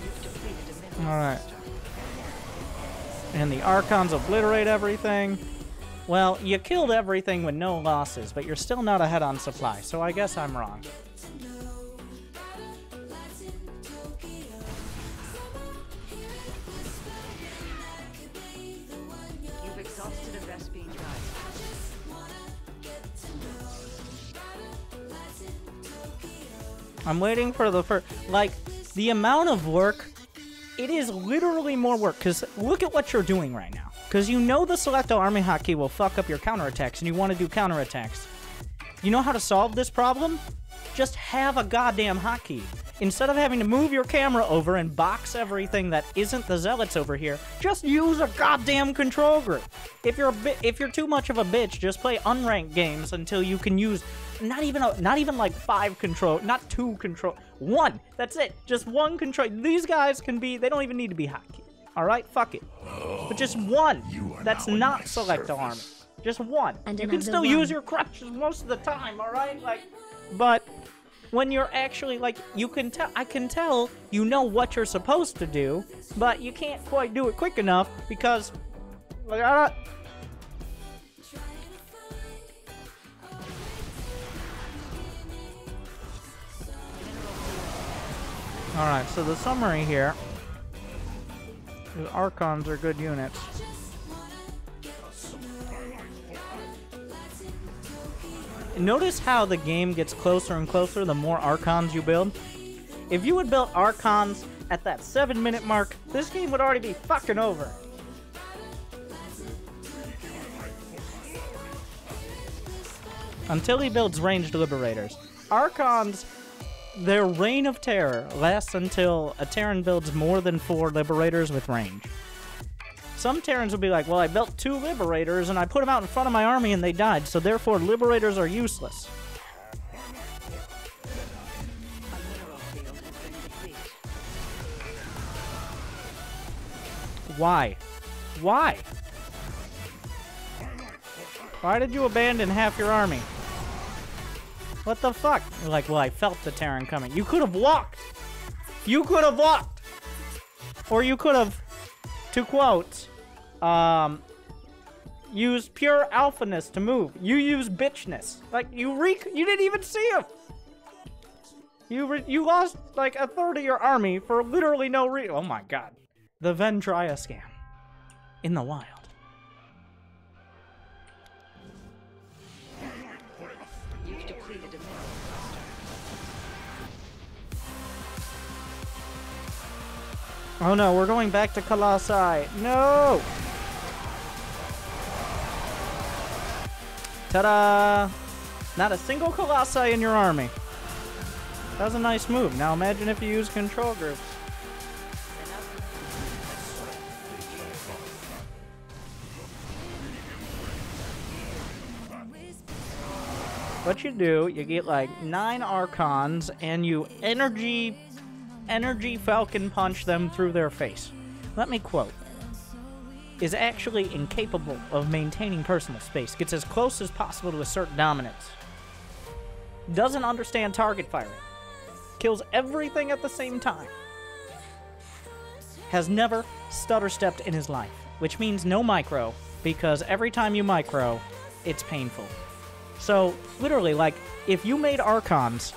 You've depleted a mineral. Alright. And the Archons obliterate everything. Well, you killed everything with no losses, but you're still not ahead on supply, so I guess I'm wrong. You've exhausted a Vespine drive. I'm waiting for the first... Like, the amount of work... It is literally more work, because look at what you're doing right now. Because you know the Selecto Army hotkey will fuck up your counterattacks, and you want to do counterattacks. You know how to solve this problem? Just have a goddamn hotkey. Instead of having to move your camera over and box everything that isn't the zealots over here, just use a goddamn control group. If you're too much of a bitch, just play unranked games until you can use not even like 5 control, not 2 control, 1. That's it. Just 1 control. These guys can be. They don't even need to be hotkey. All right, fuck it. But just 1. That's not Selecto Army. Just 1. And you can still use your crutches most of the time. All right, like, but. When you're actually, like, you can tell, I can tell you know what you're supposed to do, but you can't quite do it quick enough because, like, Alright, so the summary here, the Archons are good units. Notice how the game gets closer and closer the more Archons you build. If you had built Archons at that 7-minute mark, this game would already be fucking over. Until he builds ranged Liberators. Archons, their reign of terror lasts until a Terran builds more than 4 Liberators with range. Some Terrans will be like, well, I built 2 Liberators and I put them out in front of my army and they died, so therefore Liberators are useless. Why? Why? Why did you abandon half your army? What the fuck? You're like, well, I felt the Terran coming. You could have walked! You could have walked! Or you could have, to quote, use pure alphaness to move. You use bitchness. Like, you didn't even see him! You lost, like, a third of your army for literally no reason. Oh my god. The Ventria scam. In the wild. You've depleted a mineral cluster. Oh no, we're going back to Colossi. No! Ta-da! Not a single Colossi in your army. That was a nice move. Now imagine if you use control groups. What you do, you get like 9 Archons and you energy Falcon punch them through their face. Let me quote. Is actually incapable of maintaining personal space. Gets as close as possible to assert dominance. Doesn't understand target firing. Kills everything at the same time. Has never stutter-stepped in his life. Which means no micro, because every time you micro, it's painful. So, literally, like, if you made Archons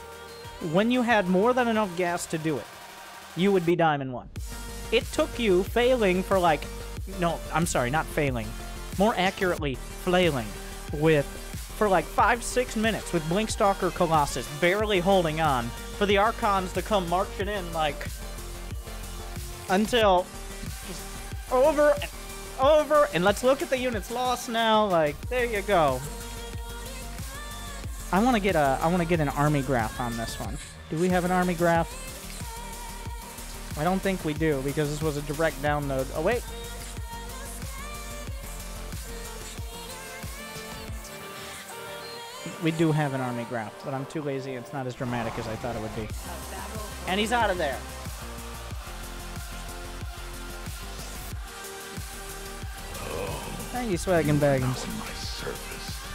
when you had more than enough gas to do it, you would be Diamond 1. It took you failing for, like, no, I'm sorry, not failing. More accurately, flailing for like 5-6 minutes with Blinkstalker Colossus barely holding on for the Archons to come marching in, like, until just over and over. And let's look at the units lost now. Like, there you go. I want to get an army graph on this one. Do we have an army graph? I don't think we do because this was a direct download. Oh wait. We do have an army graph, but I'm too lazy. It's not as dramatic as I thought it would be. And he's out of there. Thank you, Swaggin' Baggins.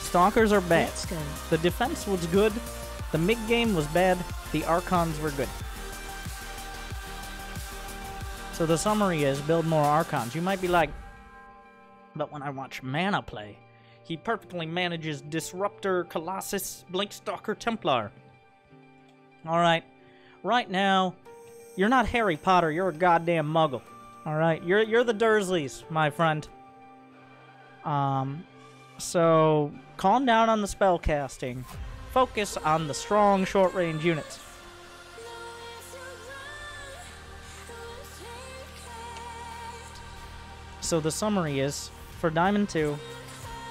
Stalkers are bad. That's good. The defense was good. The mid-game was bad. The Archons were good. So the summary is, build more Archons. You might be like, but when I watch Mana play, he perfectly manages Disruptor, Colossus, Blinkstalker, Templar. Alright. Right now, you're not Harry Potter, you're a goddamn muggle. Alright? You're the Dursleys, my friend. So, calm down on the spell casting. Focus on the strong short-range units. So the summary is, for Diamond 2,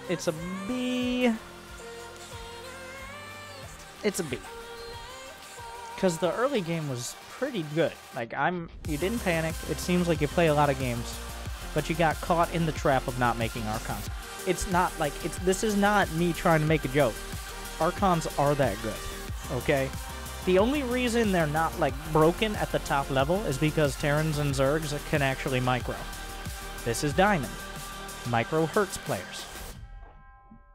it's a B. It's a B. Because the early game was pretty good. Like, you didn't panic. It seems like you play a lot of games, but you got caught in the trap of not making Archons. It's not like, this is not me trying to make a joke. Archons are that good, okay? The only reason they're not, like, broken at the top level is because Terrans and Zergs can actually micro. This is Diamond. Micro hurts players.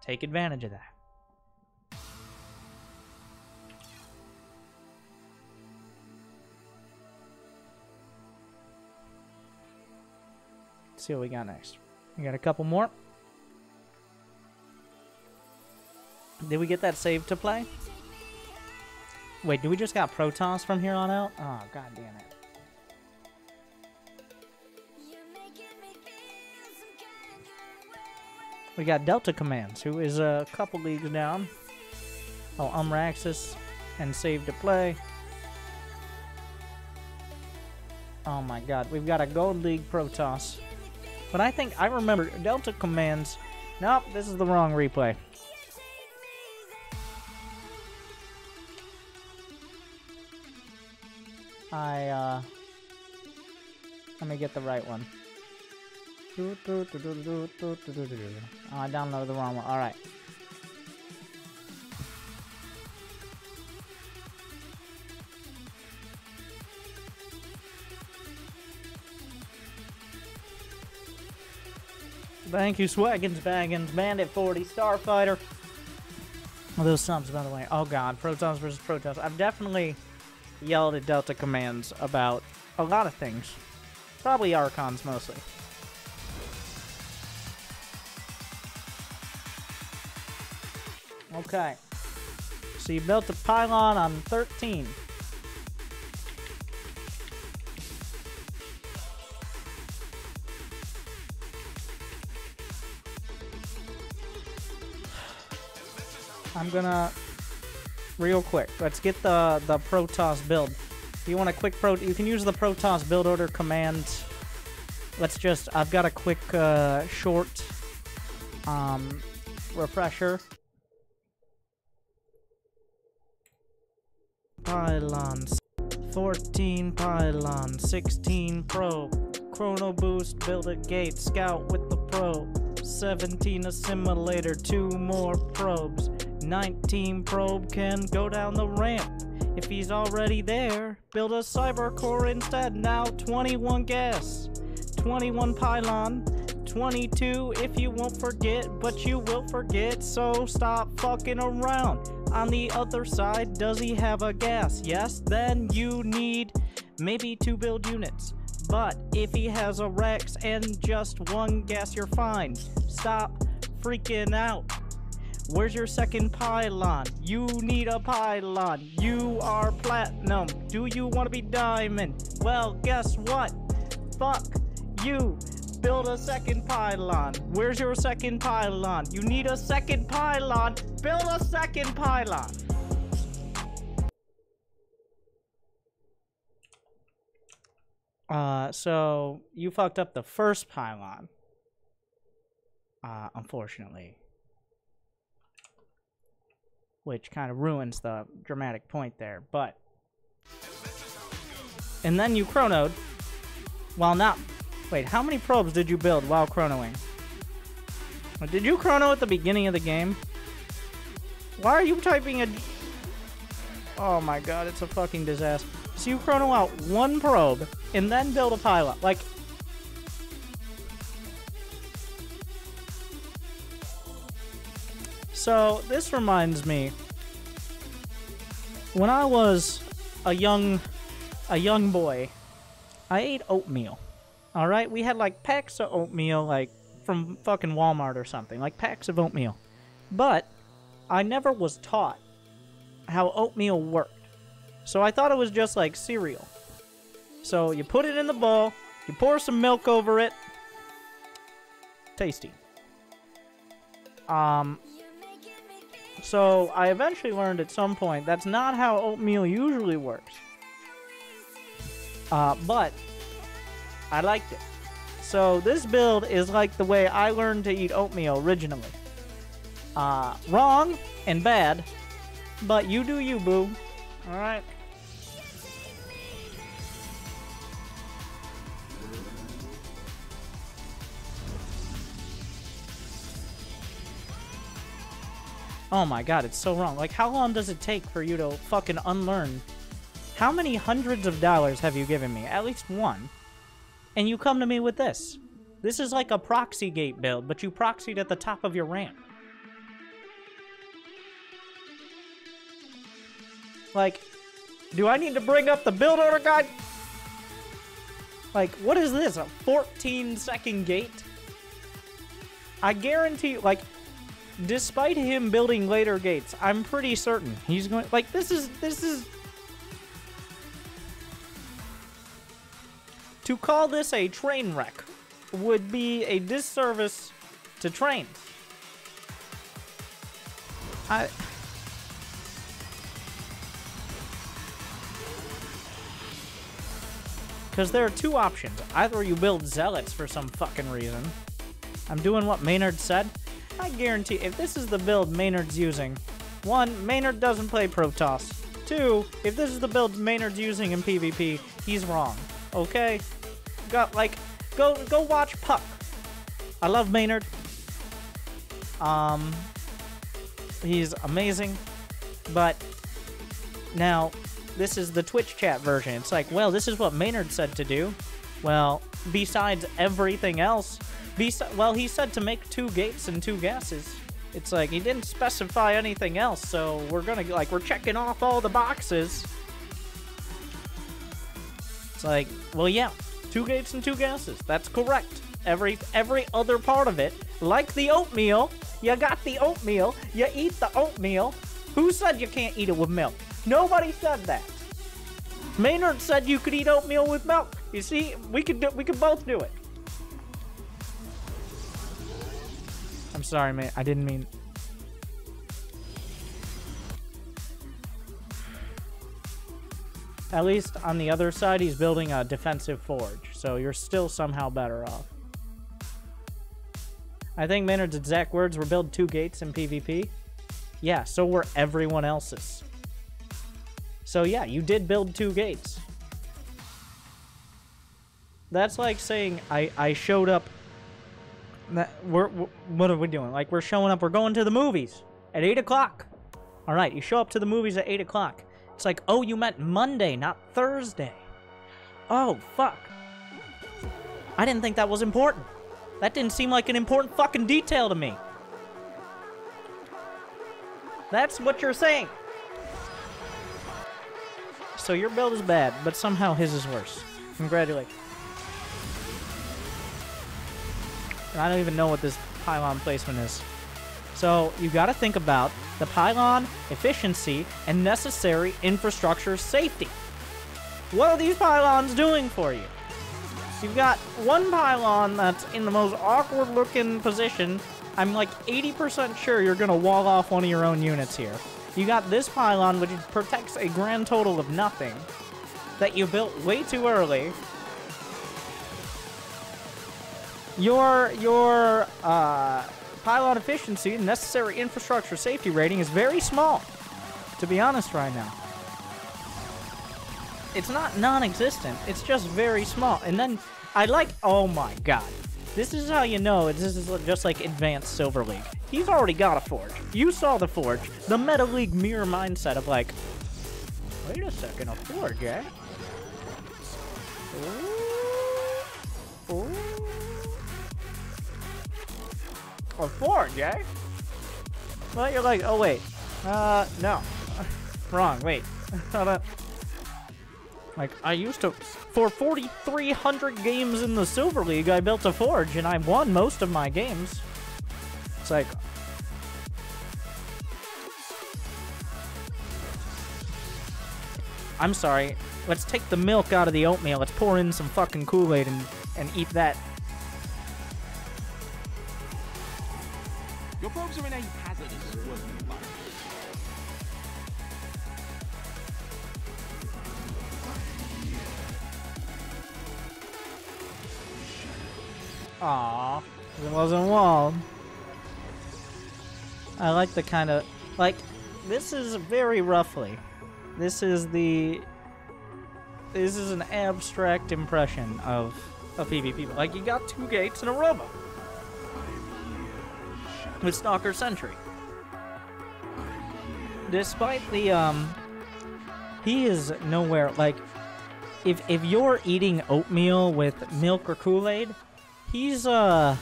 Take advantage of that. Let's see what we got next. We got a couple more. Did we get that save to play? Wait, do we just got Protoss from here on out? Oh, god damn it. We got Delta Commands, who is a couple leagues down. Oh, Umraxis and save to play. Oh my god, we've got a Gold League Protoss. But I think I remember Delta Commands. Nope, this is the wrong replay. Let me get the right one. Oh, I downloaded the wrong one. Alright. Thank you, Swaggins, Baggins, Bandit 40, Starfighter. Oh, those subs, by the way. Oh god, Protoss versus Protoss. I've definitely yelled at Delta Commands about a lot of things. Probably Archons, mostly. Okay. So you built a pylon on 13. I'm gonna real quick. Let's get the Protoss build. If you want a quick you can use the Protoss build order command. Let's just I've got a quick short refresher. Pylons 14 pylon 16 probe chrono boost build a gate scout with the probe 17 assimilator 2 more probes 19 probe can go down the ramp if he's already there build a cyber core instead now 21 gas 21 pylon 22 if you won't forget but you will forget so stop fucking around. On the other side, does he have a gas? Yes, then you need maybe 2 build units. But if he has a Rex and just 1 gas, you're fine. Stop freaking out. Where's your second pylon? You need a pylon. You are platinum. Do you want to be diamond? Well, guess what? Fuck you. Build a second pylon. Where's your second pylon? You need a second pylon. Build a second pylon. So you fucked up the first pylon. Unfortunately. Which kind of ruins the dramatic point there, but... And then you chronoed while not... Wait, how many probes did you build while chronoing? Did you chrono at the beginning of the game? Why are you typing a... Oh my god, it's a fucking disaster. So you chrono out 1 probe and then build a pylon. Like... So, this reminds me... When I was a young boy, I ate oatmeal. Alright, we had like packs of oatmeal, like from fucking Walmart or something, like packs of oatmeal. But I never was taught how oatmeal worked. So I thought it was just like cereal. So you put it in the bowl, you pour some milk over it. Tasty. So I eventually learned at some point that's not how oatmeal usually works. But I liked it. So this build is like the way I learned to eat oatmeal originally. Wrong and bad, but you do you, boo. Alright. Oh my god, it's so wrong. Like, how long does it take for you to fucking unlearn? How many hundreds of dollars have you given me? At least one. And you come to me with this. This is like a proxy gate build, but you proxied at the top of your ramp. Like, do I need to bring up the build order guide? Like, what is this? A 14-second gate? I guarantee, like, despite him building later gates, I'm pretty certain he's going... Like, this is... To call this a train wreck would be a disservice to trains. Because there are two options. Either you build zealots for some fucking reason. I'm doing what Maynard said. I guarantee if this is the build Maynard's using, 1, Maynard doesn't play Protoss. 2, if this is the build Maynard's using in PvP, he's wrong. Okay? Go watch Puck. I love Maynard. He's amazing. But now, this is the Twitch chat version. It's like, well, this is what Maynard said to do. Well, besides everything else, well, he said to make 2 gates and 2 gases. It's like, he didn't specify anything else, so we're gonna, like, we're checking off all the boxes. It's like, well, yeah, 2 gates and 2 gases. That's correct. Every other part of it, like the oatmeal, you got the oatmeal, you eat the oatmeal. Who said you can't eat it with milk? Nobody said that. Maynard said you could eat oatmeal with milk. You see, we could both do it. I'm sorry, mate. I didn't mean... At least on the other side, he's building a defensive forge, so you're still somehow better off. I think Maynard's exact words were build 2 gates in PvP. Yeah, so were everyone else's. So yeah, you did build 2 gates. That's like saying I showed up... What are we doing? Like, we're showing up, we're going to the movies at 8 o'clock. Alright, you show up to the movies at 8 o'clock. It's like, oh, you meant Monday, not Thursday. Oh, fuck. I didn't think that was important. That didn't seem like an important fucking detail to me. That's what you're saying. So your build is bad, but somehow his is worse. Congratulations. And I don't even know what this pylon placement is. So you gotta think about the pylon efficiency and necessary infrastructure safety. What are these pylons doing for you? You've got one pylon that's in the most awkward looking position. I'm like 80% sure you're gonna wall off one of your own units here. You got this pylon, which protects a grand total of nothing, that you built way too early. Your pylon efficiency and necessary infrastructure safety rating is very small, to be honest right now. It's not non-existent, it's just very small. And then, oh my god. This is how you know this is just like advanced Silver League. He's already got a forge. You saw the forge. The Meta League mirror mindset of like, wait a second, a forge, eh? Ooh. Ooh. A forge, eh? Well, you're like, oh wait. No. Wrong, wait. Like, I used to... For 4,300 games in the Silver League, I built a forge, and I won most of my games. It's like... I'm sorry. Let's take the milk out of the oatmeal. Let's pour in some fucking Kool-Aid and eat that. Your probes are in a hazardous working environment. Aw, it wasn't walled. I like the kind of, like, this is very roughly. This is an abstract impression of a PvP. Like, you got 2 gates and a robo. With Stalker Sentry. Despite the, he is nowhere, like, if you're eating oatmeal with milk or Kool-Aid, he's, I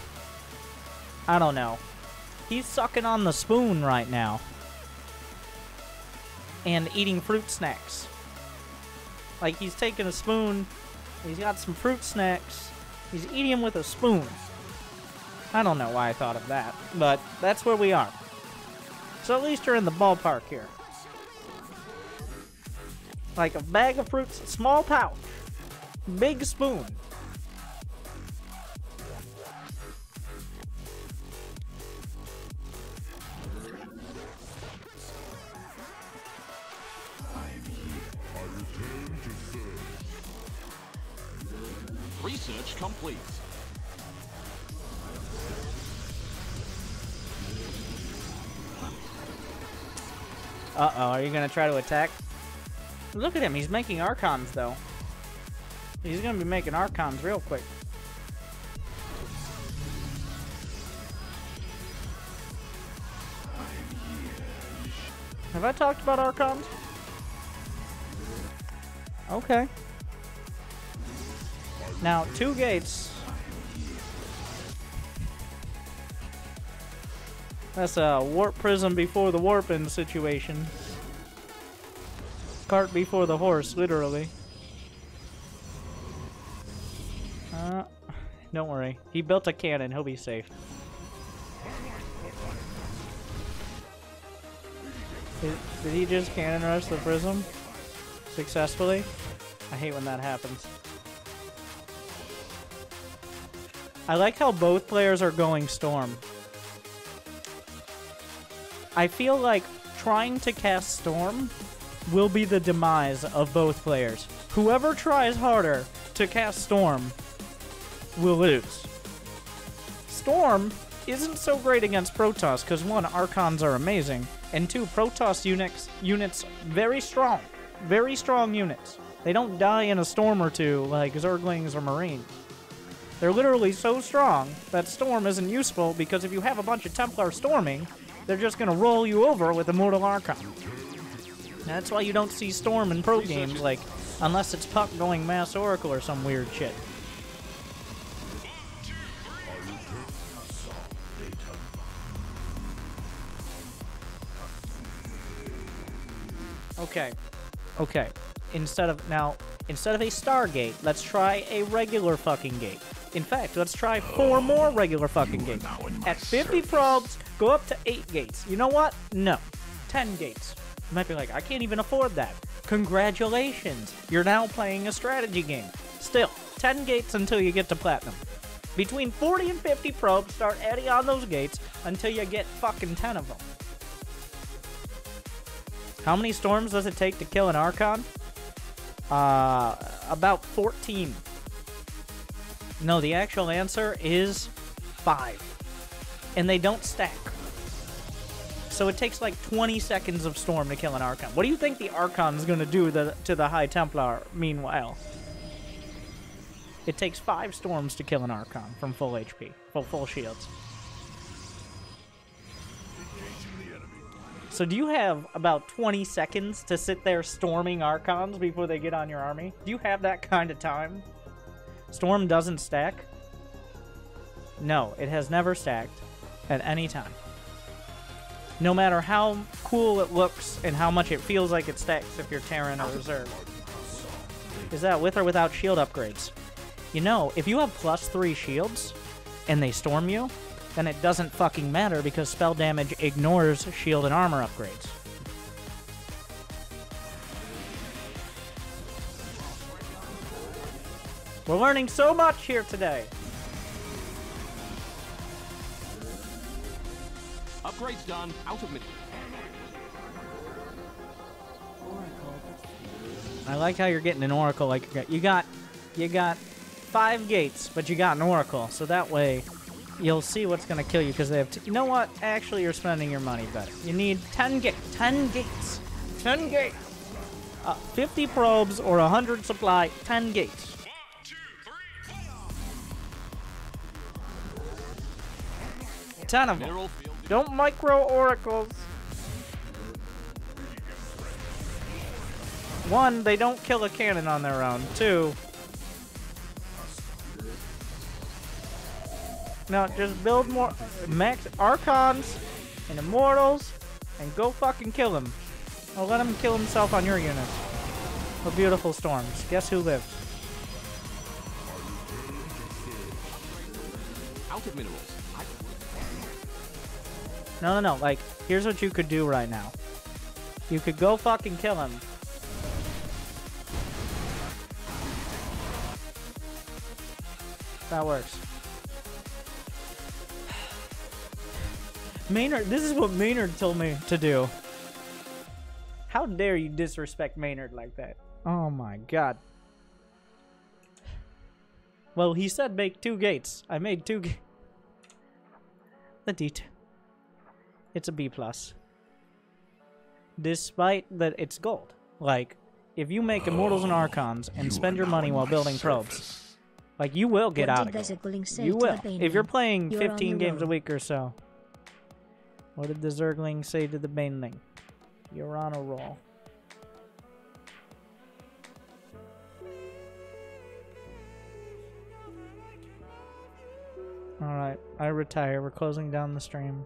don't know. He's sucking on the spoon right now. And eating fruit snacks. Like, he's taking a spoon, he's got some fruit snacks, he's eating them with a spoon. I don't know why I thought of that, but that's where we are. So at least you're in the ballpark here. Like a bag of fruits, small pouch, big spoon. Research complete. Uh-oh, are you gonna try to attack? Look at him, he's making Archons, though. He's gonna be making Archons real quick. Have I talked about Archons? Okay. Now, 2 gates. That's a warp prism before the warping situation. Cart before the horse, literally. Don't worry. He built a cannon. He'll be safe. Did he just cannon rush the prism? Successfully? I hate when that happens. I like how both players are going Storm. I feel like trying to cast Storm will be the demise of both players. Whoever tries harder to cast Storm will lose. Storm isn't so great against Protoss because 1, Archons are amazing, and 2, Protoss units very strong. Very strong units. They don't die in a storm or 2 like Zerglings or Marines. They're literally so strong that Storm isn't useful because if you have a bunch of Templar storming, they're just going to roll you over with Immortal Archon. That's why you don't see Storm in pro games, like, unless it's Puck going Mass Oracle or some weird shit. Okay. Okay. Instead of a Stargate, let's try a regular fucking gate. In fact, let's try 4 more regular fucking gates. At 50 probes, go up to 8 gates. You know what? No. 10 gates. You might be like, I can't even afford that. Congratulations. You're now playing a strategy game. Still, 10 gates until you get to Platinum. Between 40 and 50 probes, start adding on those gates until you get fucking 10 of them. How many storms does it take to kill an Archon? About 14. No, the actual answer is 5. And they don't stack. So it takes like 20 seconds of storm to kill an Archon. What do you think the Archon is going to do to the High Templar meanwhile? It takes 5 storms to kill an Archon from full HP, full shields. So do you have about 20 seconds to sit there storming Archons before they get on your army? Do you have that kind of time? Storm doesn't stack? No, it has never stacked at any time. No matter how cool it looks and how much it feels like it stacks if you're Terran or Zerg. Is that with or without shield upgrades? You know, if you have +3 shields and they storm you, then it doesn't fucking matter because spell damage ignores shield and armor upgrades. We're learning so much here today. Upgrades done. Out of mid. I like how you're getting an Oracle. Like you got 5 gates, but you got an Oracle, so that way you'll see what's going to kill you, because they have... you know what? Actually, you're spending your money better. You need 10 gates. 10 gates. 10 gates. 50 probes or 100 supply. 10 gates. 1, 2, 3, 4. 10 of them. Mineral field. Don't micro oracles. 1, they don't kill a cannon on their own. 2, no, just build more max Archons and Immortals and go fucking kill him. Or let him kill himself on your units. Or beautiful storms. Guess who lives? Out of minerals. No. Like, here's what you could do right now. You could go fucking kill him. That works. Maynard, this is what Maynard told me to do. How dare you disrespect Maynard like that? Oh my god. Well, he said make 2 gates. I made 2 gates. The D2. It's a B+. Despite that it's gold. Like, if you make Immortals and Archons and spend your money while building probes, like, you will get out of it. You will. If you're playing 15 games a week or so. What did the Zergling say to the Baneling? You're on a roll. Alright, I retire. We're closing down the stream.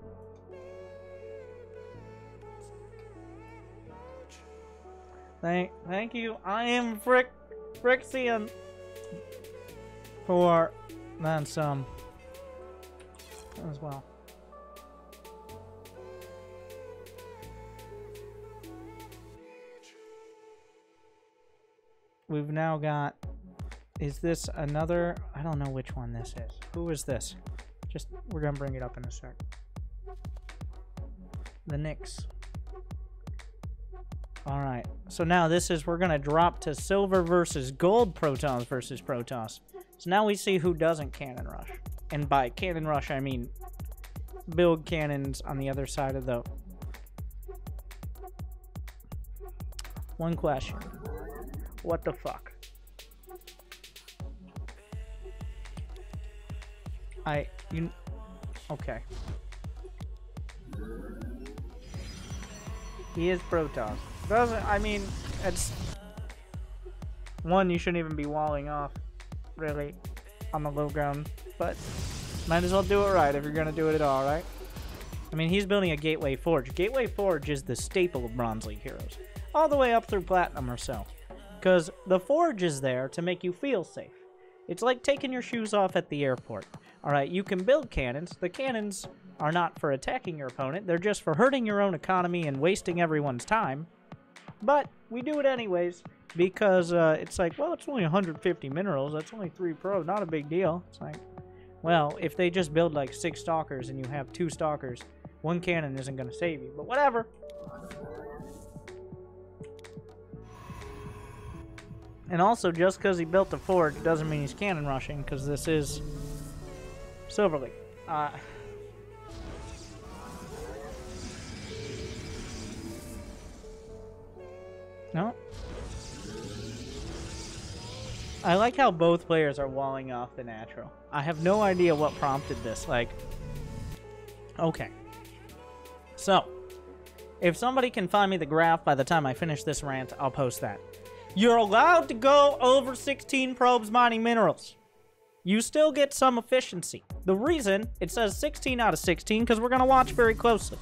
Thank you. I am Frixian for that some as well. We've now got, is this another, I don't know which one this is. Who is this? Just, we're gonna bring it up in a sec. The Knicks. Alright, so now this is, we're gonna drop to silver versus gold Protoss versus Protoss. So now we see who doesn't cannon rush. And by cannon rush, I mean build cannons on the other side of the... One question. What the fuck? Okay. He is Protoss. I mean, it's... One, you shouldn't even be walling off, really, on the low ground, but might as well do it right if you're gonna do it at all, right? I mean, he's building a Gateway Forge. Gateway Forge is the staple of Bronze League heroes, all the way up through Platinum or so. Because the Forge is there to make you feel safe. It's like taking your shoes off at the airport. Alright, you can build cannons. The cannons are not for attacking your opponent. They're just for hurting your own economy and wasting everyone's time. But we do it anyways because it's like, well, it's only 150 minerals. That's only 3 pro. Not a big deal. It's like, well, if they just build like 6 Stalkers and you have 2 Stalkers, 1 cannon isn't going to save you. But whatever. And also, just because he built the Forge doesn't mean he's cannon rushing, because this is Silver League. No. I like how both players are walling off the natural. I have no idea what prompted this. Like, okay. So, if somebody can find me the graph by the time I finish this rant, I'll post that. You're allowed to go over 16 probes mining minerals. You still get some efficiency. The reason it says 16 out of 16, because we're going to watch very closely.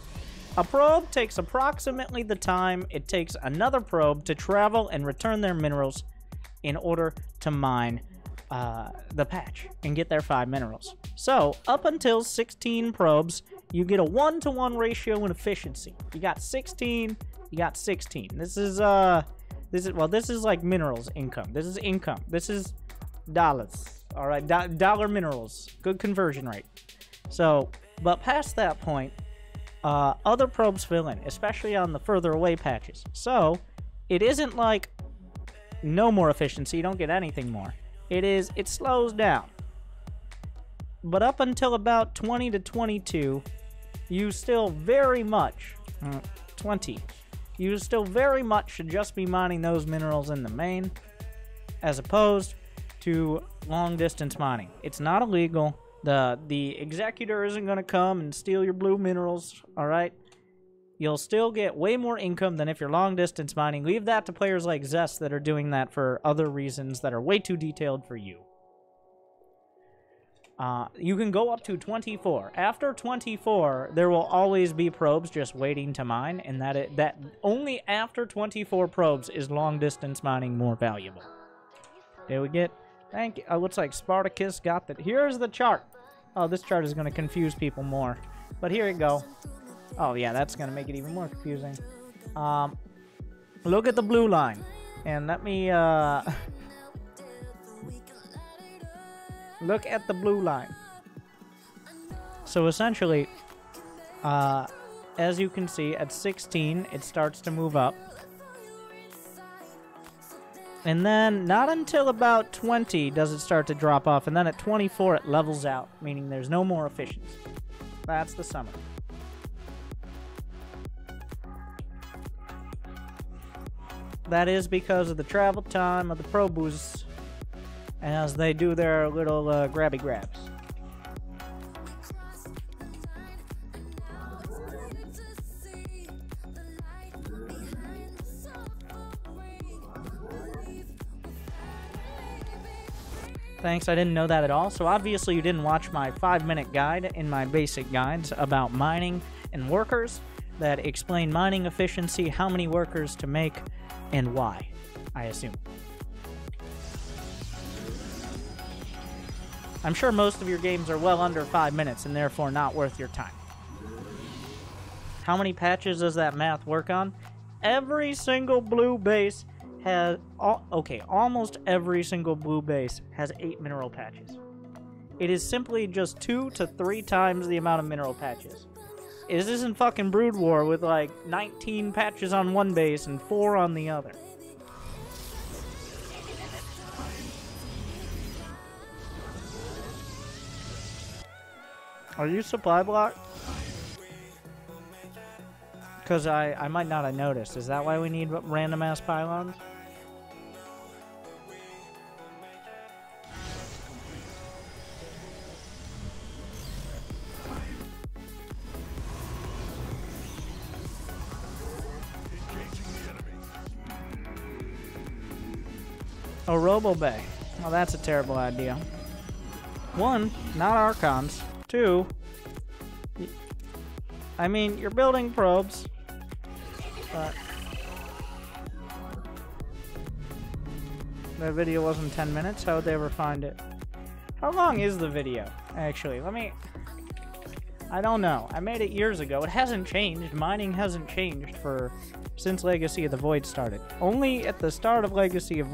A probe takes approximately the time it takes another probe to travel and return their minerals in order to mine the patch and get their 5 minerals. So, up until 16 probes, you get a 1-to-1 ratio in efficiency. You got 16, you got 16. This is like minerals income. This is income. This is dollars. All right, dollar minerals. Good conversion rate. So, but past that point, other probes fill in, especially on the further away patches. So, it isn't like no more efficiency. You don't get anything more. it slows down. But up until about 20 to 22, you still very much 20. You still very much should just be mining those minerals in the main, as opposed to long distance mining. It's not illegal. The executor isn't going to come and steal your blue minerals, alright? You'll still get way more income than if you're long distance mining. Leave that to players like Zest that are doing that for other reasons that are way too detailed for you. You can go up to 24. After 24, there will always be probes just waiting to mine, and that only after 24 probes is long distance mining more valuable. There we get. Thank you. Looks like Spartacus got that. Here's the chart. Oh, this chart is going to confuse people more, but here we go. Oh yeah, that's going to make it even more confusing. Look at the blue line, and let me look at the blue line. So essentially, as you can see, at 16, it starts to move up. And then, not until about 20 does it start to drop off. And then at 24, it levels out, meaning there's no more efficiency. That's the summary. That is because of the travel time of the probes as they do their little grabby grabs. Thanks, I didn't know that at all. So obviously you didn't watch my 5-minute guide in my basic guides about mining and workers that explain mining efficiency, how many workers to make, and why, I assume. I'm sure most of your games are well under 5 minutes and therefore not worth your time. How many patches does that math work on? Every single blue base has, almost every single blue base has 8 mineral patches. It is simply just 2 to 3 times the amount of mineral patches. This isn't fucking Brood War with like 19 patches on one base and 4 on the other. Are you supply block? Because I might not have noticed. Is that why we need random ass pylons? A Robo Bay. Well, that's a terrible idea. 1, not Archons. 2, I mean, you're building probes, but the video wasn't 10 minutes. How would they ever find it? How long is the video, actually? I don't know. I made it years ago. It hasn't changed. Mining hasn't changed since Legacy of the Void started. Only at the start of Legacy of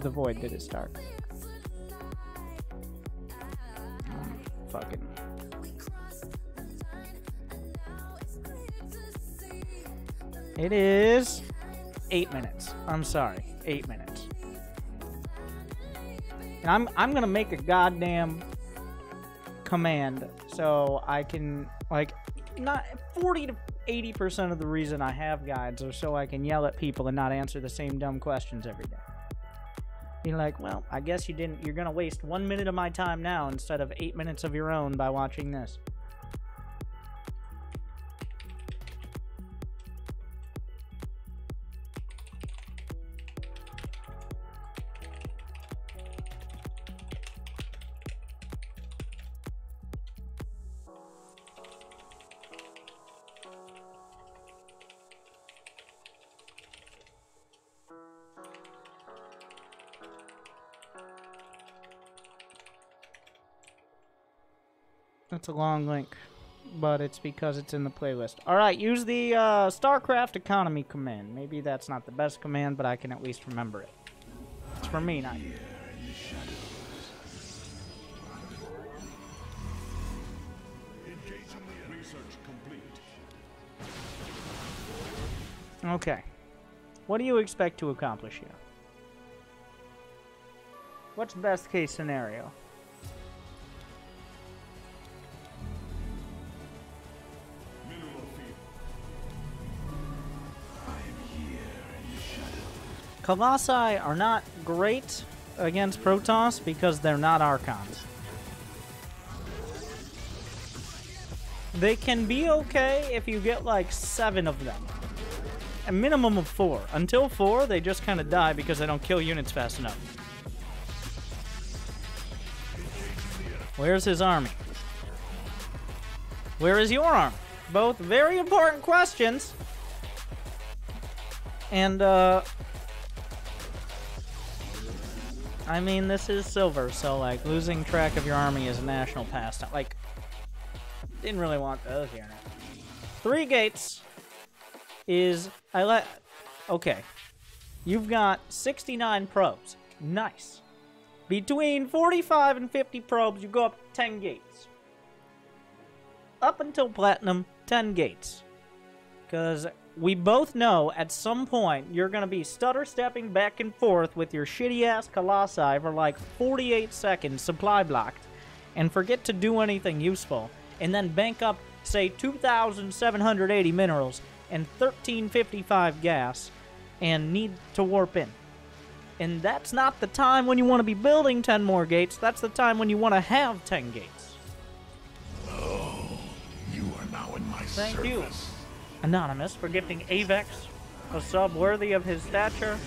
the Void did it start. Fucking. It is 8 minutes. I'm sorry, 8 minutes. And I'm gonna make a goddamn command so I can, like, not 40 to 80% of the reason I have guides are so I can yell at people and not answer the same dumb questions every day. You're like, well, I guess you're gonna waste 1 minute of my time now instead of 8 minutes of your own by watching this. That's a long link, but it's because it's in the playlist. Alright, use the Starcraft economy command. Maybe that's not the best command, but I can at least remember it. It's for me, not you. Okay. What do you expect to accomplish here? What's best case scenario? Colossi are not great against Protoss because they're not Archons. They can be okay if you get like 7 of them. A minimum of 4. Until 4, they just kind of die because they don't kill units fast enough. Where's his army? Where is your army? Both very important questions. And, I mean, this is silver, so, like, losing track of your army is a national pastime. Like, didn't really want those here. 3 gates is... Okay. You've got 69 probes. Nice. Between 45 and 50 probes, you go up 10 gates. Up until Platinum, 10 gates. Because we both know at some point you're going to be stutter-stepping back and forth with your shitty-ass Colossi for like 48 seconds, supply blocked, and forget to do anything useful, and then bank up, say, 2,780 minerals and 1,355 gas, and need to warp in. And that's not the time when you want to be building 10 more gates, that's the time when you want to have 10 gates. Oh, you are now in my Thank service. you, Anonymous, for gifting Avex a sub worthy of his stature.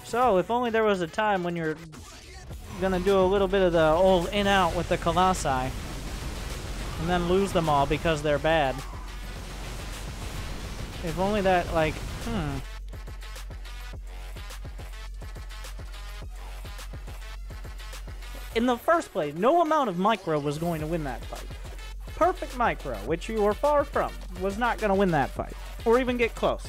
So, if only there was a time when you're gonna do a little bit of the old in-out with the Colossi, and then lose them all because they're bad. If only that, like, In the first place, no amount of micro was going to win that fight. Perfect micro, which you were far from, was not going to win that fight, or even get close.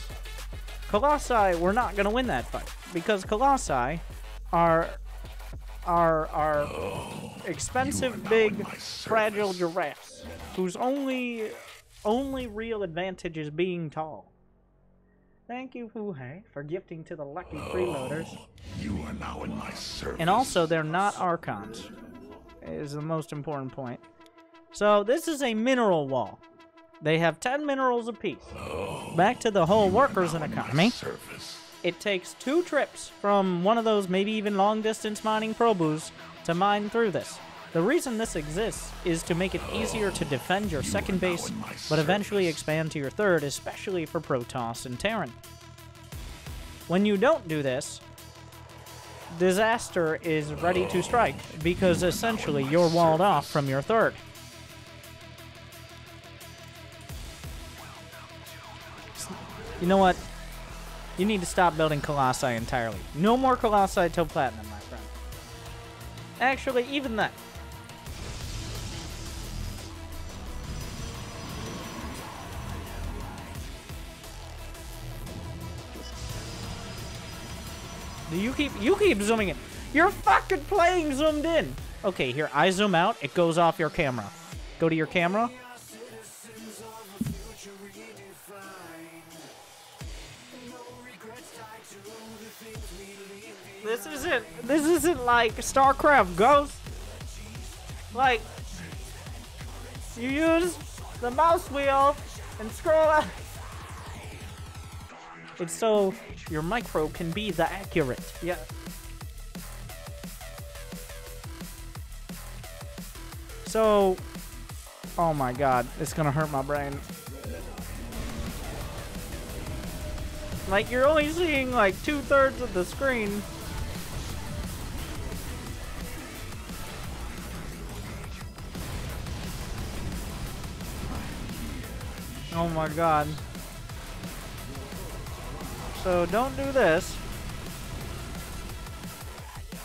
Colossi were not going to win that fight, because Colossi are expensive, big, fragile giraffes, whose only real advantage is being tall. Thank you, Fuhei, for gifting to the lucky freeloaders. You are now in my service. And also, they're not Archons, is the most important point. So, this is a mineral wall. They have 10 minerals apiece. Back to the whole workers and economy. It takes 2 trips from one of those maybe even long-distance mining probus to mine through this. The reason this exists is to make it easier to defend your second base, but eventually expand to your third, especially for Protoss and Terran. When you don't do this, disaster is ready to strike, because essentially you're walled off from your third. You know what? You need to stop building Colossi entirely. No more Colossi till Platinum, my friend. Actually, even that. You keep zooming in. You're fucking playing zoomed in. Okay, here, I zoom out, it goes off your camera. Go to your camera. This isn't like Starcraft Ghost. Like, you use the mouse wheel and scroll out. It's so your micro can be the accurate. Yeah. So, oh my god, it's gonna hurt my brain. Like, you're only seeing like 2/3 of the screen. Oh my god. So don't do this.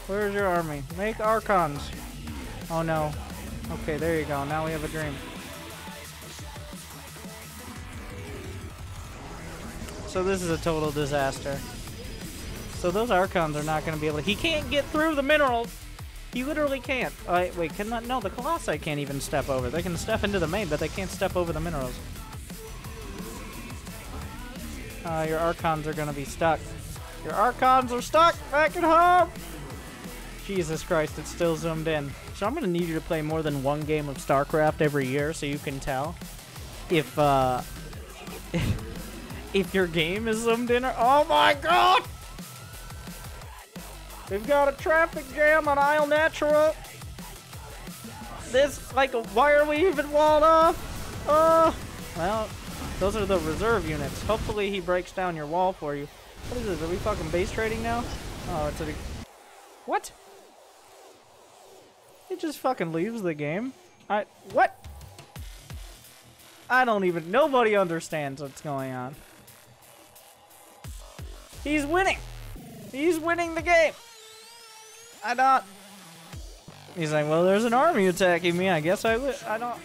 Where's your army? Make Archons. Oh no. Okay, there you go. Now we have a dream. So this is a total disaster. So those Archons are not going to be able to... He can't get through the minerals. He literally can't. Wait, cannot... No, the Colossi can't even step over. They can step into the main, but they can't step over the minerals. Your Archons are gonna be stuck. Your Archons are stuck back at home! Jesus Christ, it's still zoomed in. So I'm gonna need you to play more than one game of StarCraft every year so you can tell if if your game is zoomed in or— oh my god! We've got a traffic jam on Isle Natural. This, like, why are we even walled off? Oh, well, those are the reserve units. Hopefully he breaks down your wall for you. What is this? Are we fucking base trading now? Oh, it's a— what? It just fucking leaves the game. What? I don't even— nobody understands what's going on. He's winning! He's winning the game! I don't— he's like, well, there's an army attacking me. I guess I don't—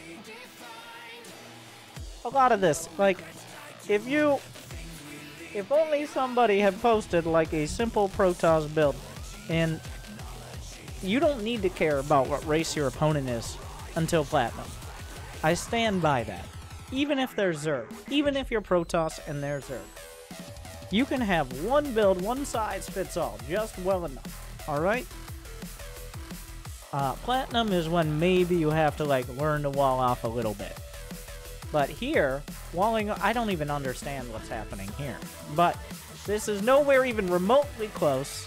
a lot of this, like, if only somebody had posted, like, a simple Protoss build, and you don't need to care about what race your opponent is until Platinum. I stand by that. Even if they're Zerg, even if you're Protoss and they're Zerg, you can have one build, one size fits all, just well enough, alright? Platinum is when maybe you have to, like, learn to wall off a little bit. But here, walling— I don't even understand what's happening here. But this is nowhere even remotely close.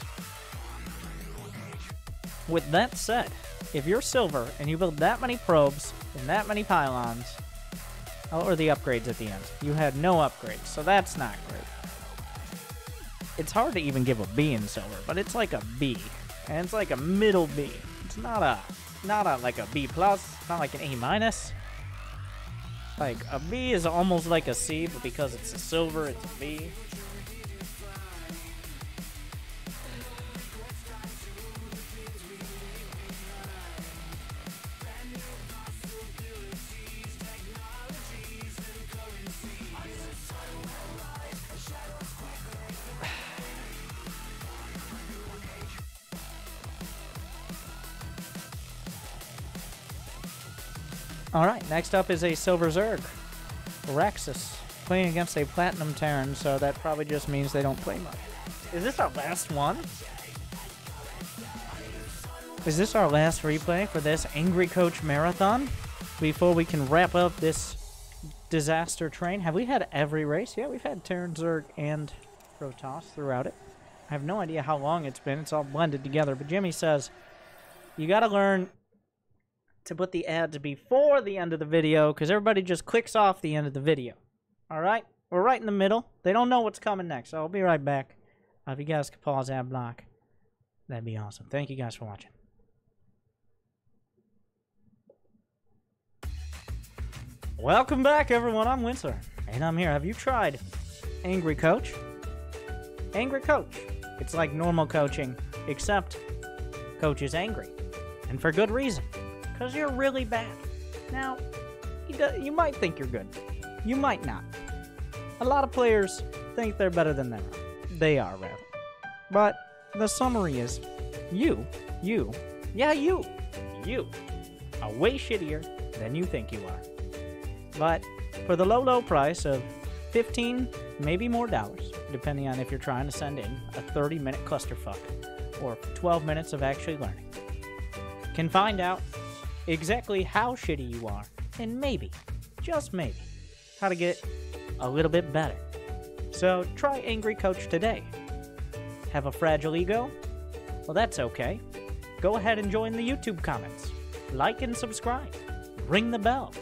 With that said, if you're silver and you build that many probes and that many pylons— oh, or the upgrades at the end. You had no upgrades, so that's not great. It's hard to even give a B in silver, but it's like a B. And it's like a middle B. It's not a like a B plus, not like an A minus. Like, a B is almost like a C, but because it's a silver, it's a B. Alright, next up is a Silver Zerg. Raxus. Playing against a Platinum Terran, so that probably just means they don't play much. Is this our last one? Is this our last replay for this Angry Coach Marathon? Before we can wrap up this disaster train? Have we had every race? Yeah, we've had Terran, Zerg, and Protoss throughout it. I have no idea how long it's been. It's all blended together. But Jimmy says, you gotta learn to put the ads before the end of the video, because everybody just clicks off the end of the video. Alright? We're right in the middle. They don't know what's coming next, so I'll be right back. If you guys could pause ad block, that'd be awesome. Thank you guys for watching. Welcome back, everyone. I'm Winter, and I'm here. Have you tried Angry Coach? Angry Coach. It's like normal coaching, except Coach is angry. And for good reason. Because you're really bad. Now, you might think you're good. You might not. A lot of players think they're better than they are. They are, rather. But the summary is, you are way shittier than you think you are. But for the low price of $15, maybe more dollars, depending on if you're trying to send in a 30-minute clusterfuck or 12 minutes of actually learning, can find out exactly how shitty you are, and maybe, just maybe, how to get a little bit better. So try Angry Coach today. Have a fragile ego? Well, that's okay. Go ahead and join the YouTube comments. Like and subscribe. Ring the bell.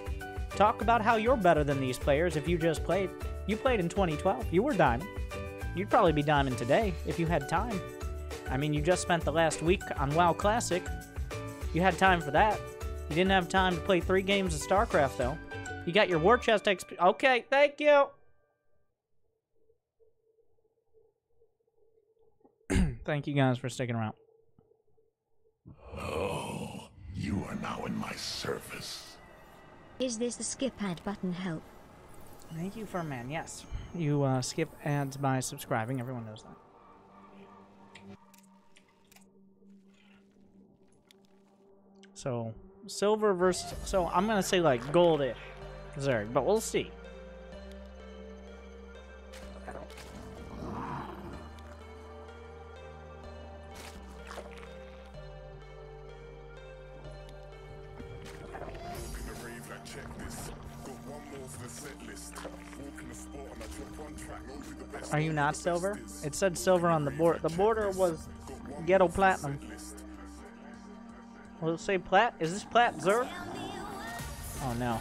Talk about how you're better than these players if you just played. You played in 2012. You were Diamond. You'd probably be Diamond today if you had time. I mean, you just spent the last week on WoW Classic. You had time for that. You didn't have time to play 3 games of StarCraft, though. You got your War Chest XP. Okay, thank you! Thank you guys for sticking around. Oh, you are now in my service. Is this the skip ad button help? Thank you, Furman. Yes. You skip ads by subscribing. Everyone knows that. So, silver versus... So, I'm going to say, like, goldish Zerg, but we'll see. Are you not silver? It said silver on the border. The border was ghetto platinum. Will it say plat? Is this plat Zerg? Oh no.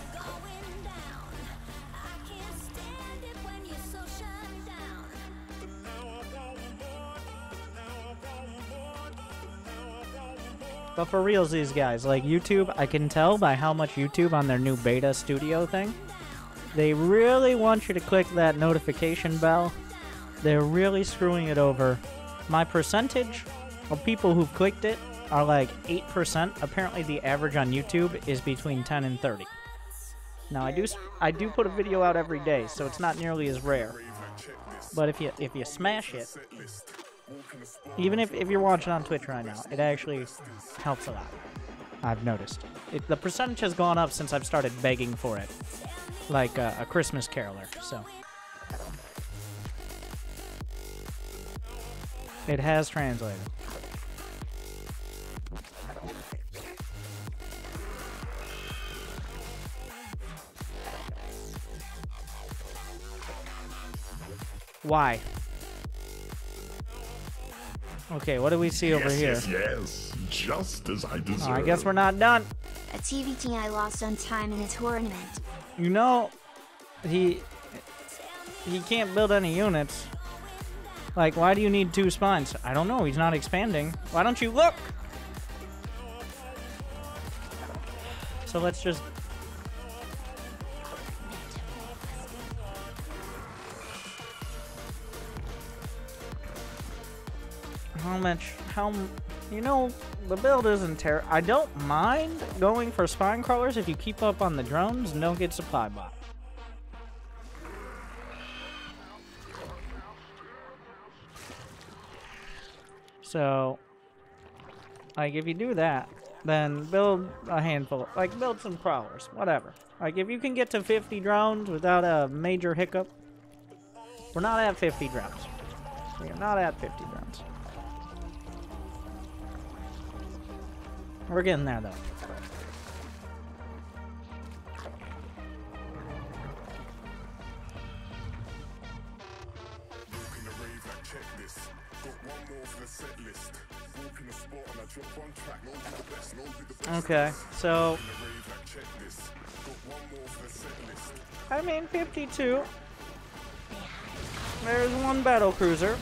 But for reals, these guys, like YouTube, I can tell by how much YouTube on their new beta studio thing, they really want you to click that notification bell. They're really screwing it over. My percentage of people who've clicked it are like 8%. Apparently the average on YouTube is between 10 and 30. Now I do put a video out every day, so it's not nearly as rare. But if you smash it, even if you're watching on Twitch right now, it actually helps a lot. I've noticed. The percentage has gone up since I've started begging for it. Like a Christmas caroler, so. It has translated. Why? Okay, what do we see over here? Yes, just as I deserve. Oh, I guess we're not done. A TVT I lost on time in a tournament. You know, he can't build any units. Like, why do you need 2 spines? I don't know, he's not expanding. Why don't you look? So let's just... you know, the build isn't terrible. I don't mind going for spine crawlers if you keep up on the drones and don't get supply bot. So, like, if you do that, then build a handful, like, build some crawlers, whatever. Like, if you can get to 50 drones without a major hiccup, we're not at 50 drones. We are not at 50 drones. We're getting there, though. Okay, so... I mean, 52. There's 1 battle cruiser.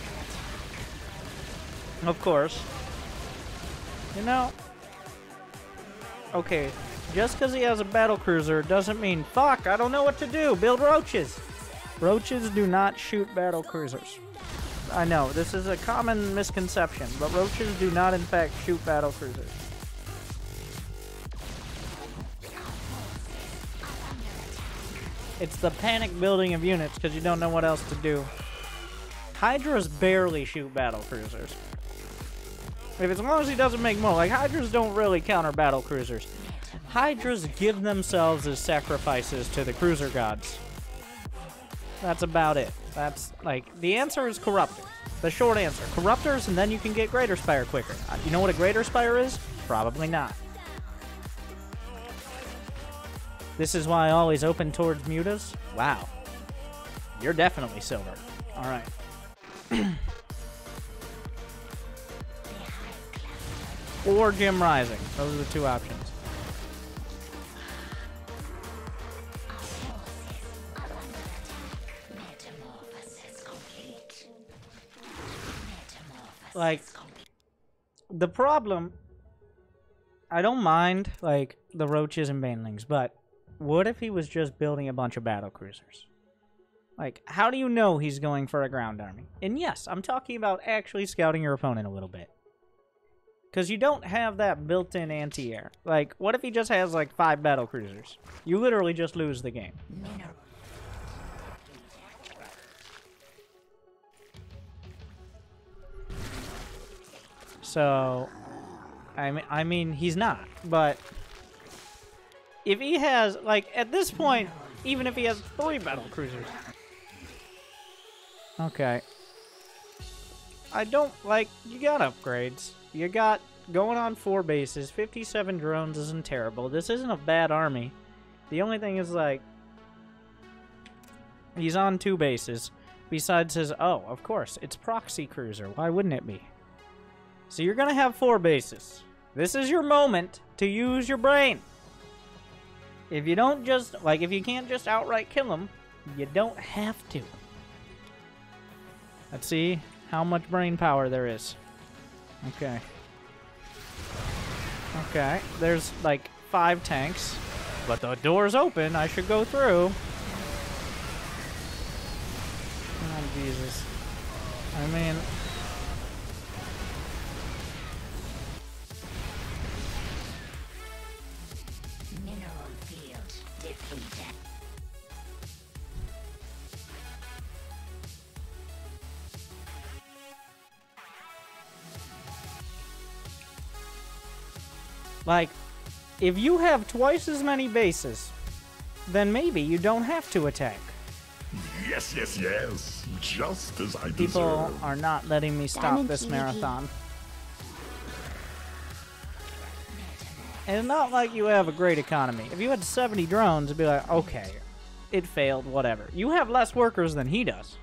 Of course. You know... Okay, just because he has a battle cruiser doesn't mean, fuck, I don't know what to do, build roaches. Roaches do not shoot battle cruisers. I know, this is a common misconception, but roaches do not in fact shoot battle cruisers. It's the panic building of units because you don't know what else to do. Hydras barely shoot battle cruisers. As long as he doesn't make more. Like, Hydras don't really counter battle cruisers. Hydras give themselves as sacrifices to the cruiser gods. That's about it. That's, like, the answer is Corruptor. The short answer. Corruptors, and then you can get Greater Spire quicker. You know what a Greater Spire is? Probably not. This is why I always open towards mutas. Wow. You're definitely silver. Alright. Or Gym Rising. Those are the 2 options. Like, the problem, I don't mind, like, the roaches and banelings, but what if he was just building a bunch of battle cruisers? Like, how do you know he's going for a ground army? And yes, I'm talking about actually scouting your opponent a little bit. Because you don't have that built-in anti-air. Like, what if he just has, like, 5 battle cruisers? You literally just lose the game. So, I mean, he's not. But, if he has, like, at this point, even if he has 3 battle cruisers. Okay. I don't, like, you got upgrades. You got going on 4 bases, 57 drones isn't terrible. This isn't a bad army. The only thing is, like, He's on 2 bases. Besides his... Oh, of course. It's proxy cruiser. Why wouldn't it be? So you're going to have 4 bases. This is your moment to use your brain. If you don't just... Like, if you can't just outright kill him, you don't have to. Let's see how much brain power there is. Okay. Okay. There's, like, 5 tanks. But the door's open. I should go through. Oh, Jesus. I mean... Mineral field depleted. Like, if you have twice as many bases, then maybe you don't have to attack. Yes, yes, yes. Just as I People deserve. are not letting me stop Diamond this PvP. marathon. And it's not like you have a great economy. If you had 70 drones, it'd be like, okay, it failed, whatever. You have less workers than he does.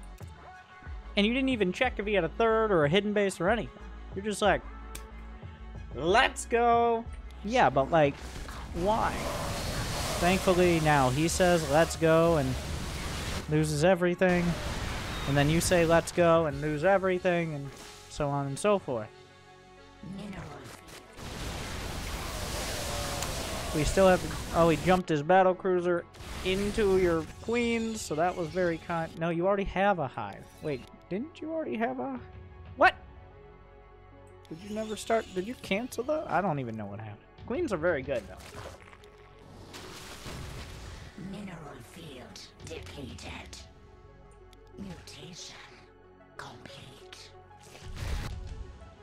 And you didn't even check if he had a third or a hidden base or anything. You're just like, let's go. Yeah, but like, why? Thankfully, now he says, let's go, and loses everything. And then you say, let's go, and lose everything, and so on and so forth. Mineral We still have... Oh, he jumped his battlecruiser into your queens, so that was very kind. No, you already have a hive. Wait, didn't you already have a... What? Did you never start... Did you cancel that? I don't even know what happened. Queens are very good, though. mineral field depleted. Mutation complete.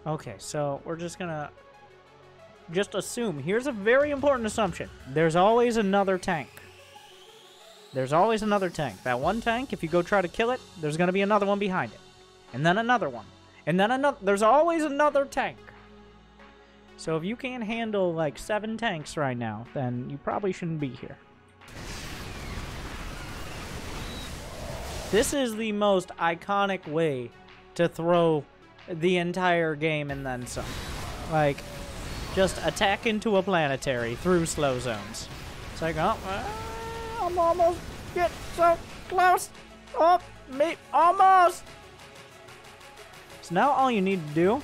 Okay, so we're just gonna... Just assume. Here's a very important assumption. There's always another tank. There's always another tank. That one tank, if you go try to kill it, there's gonna be another one behind it. And then another one. And then another... There's always another tank. So if you can't handle, like, 7 tanks right now, then you probably shouldn't be here. This is the most iconic way to throw the entire game and then some. Like, just attack into a planetary through slow zones. It's like, oh, I'm almost get so close. Oh, me, almost. So now all you need to do...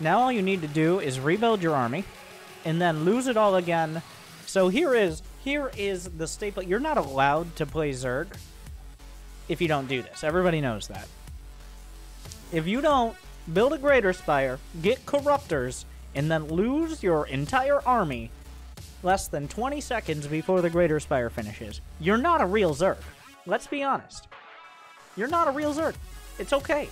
Now all you need to do is rebuild your army, and then lose it all again. So here is the staple. You're not allowed to play Zerg if you don't do this. Everybody knows that. If you don't build a Greater Spire, get Corruptors, and then lose your entire army less than 20 seconds before the Greater Spire finishes, you're not a real Zerg. Let's be honest. You're not a real Zerg. It's okay.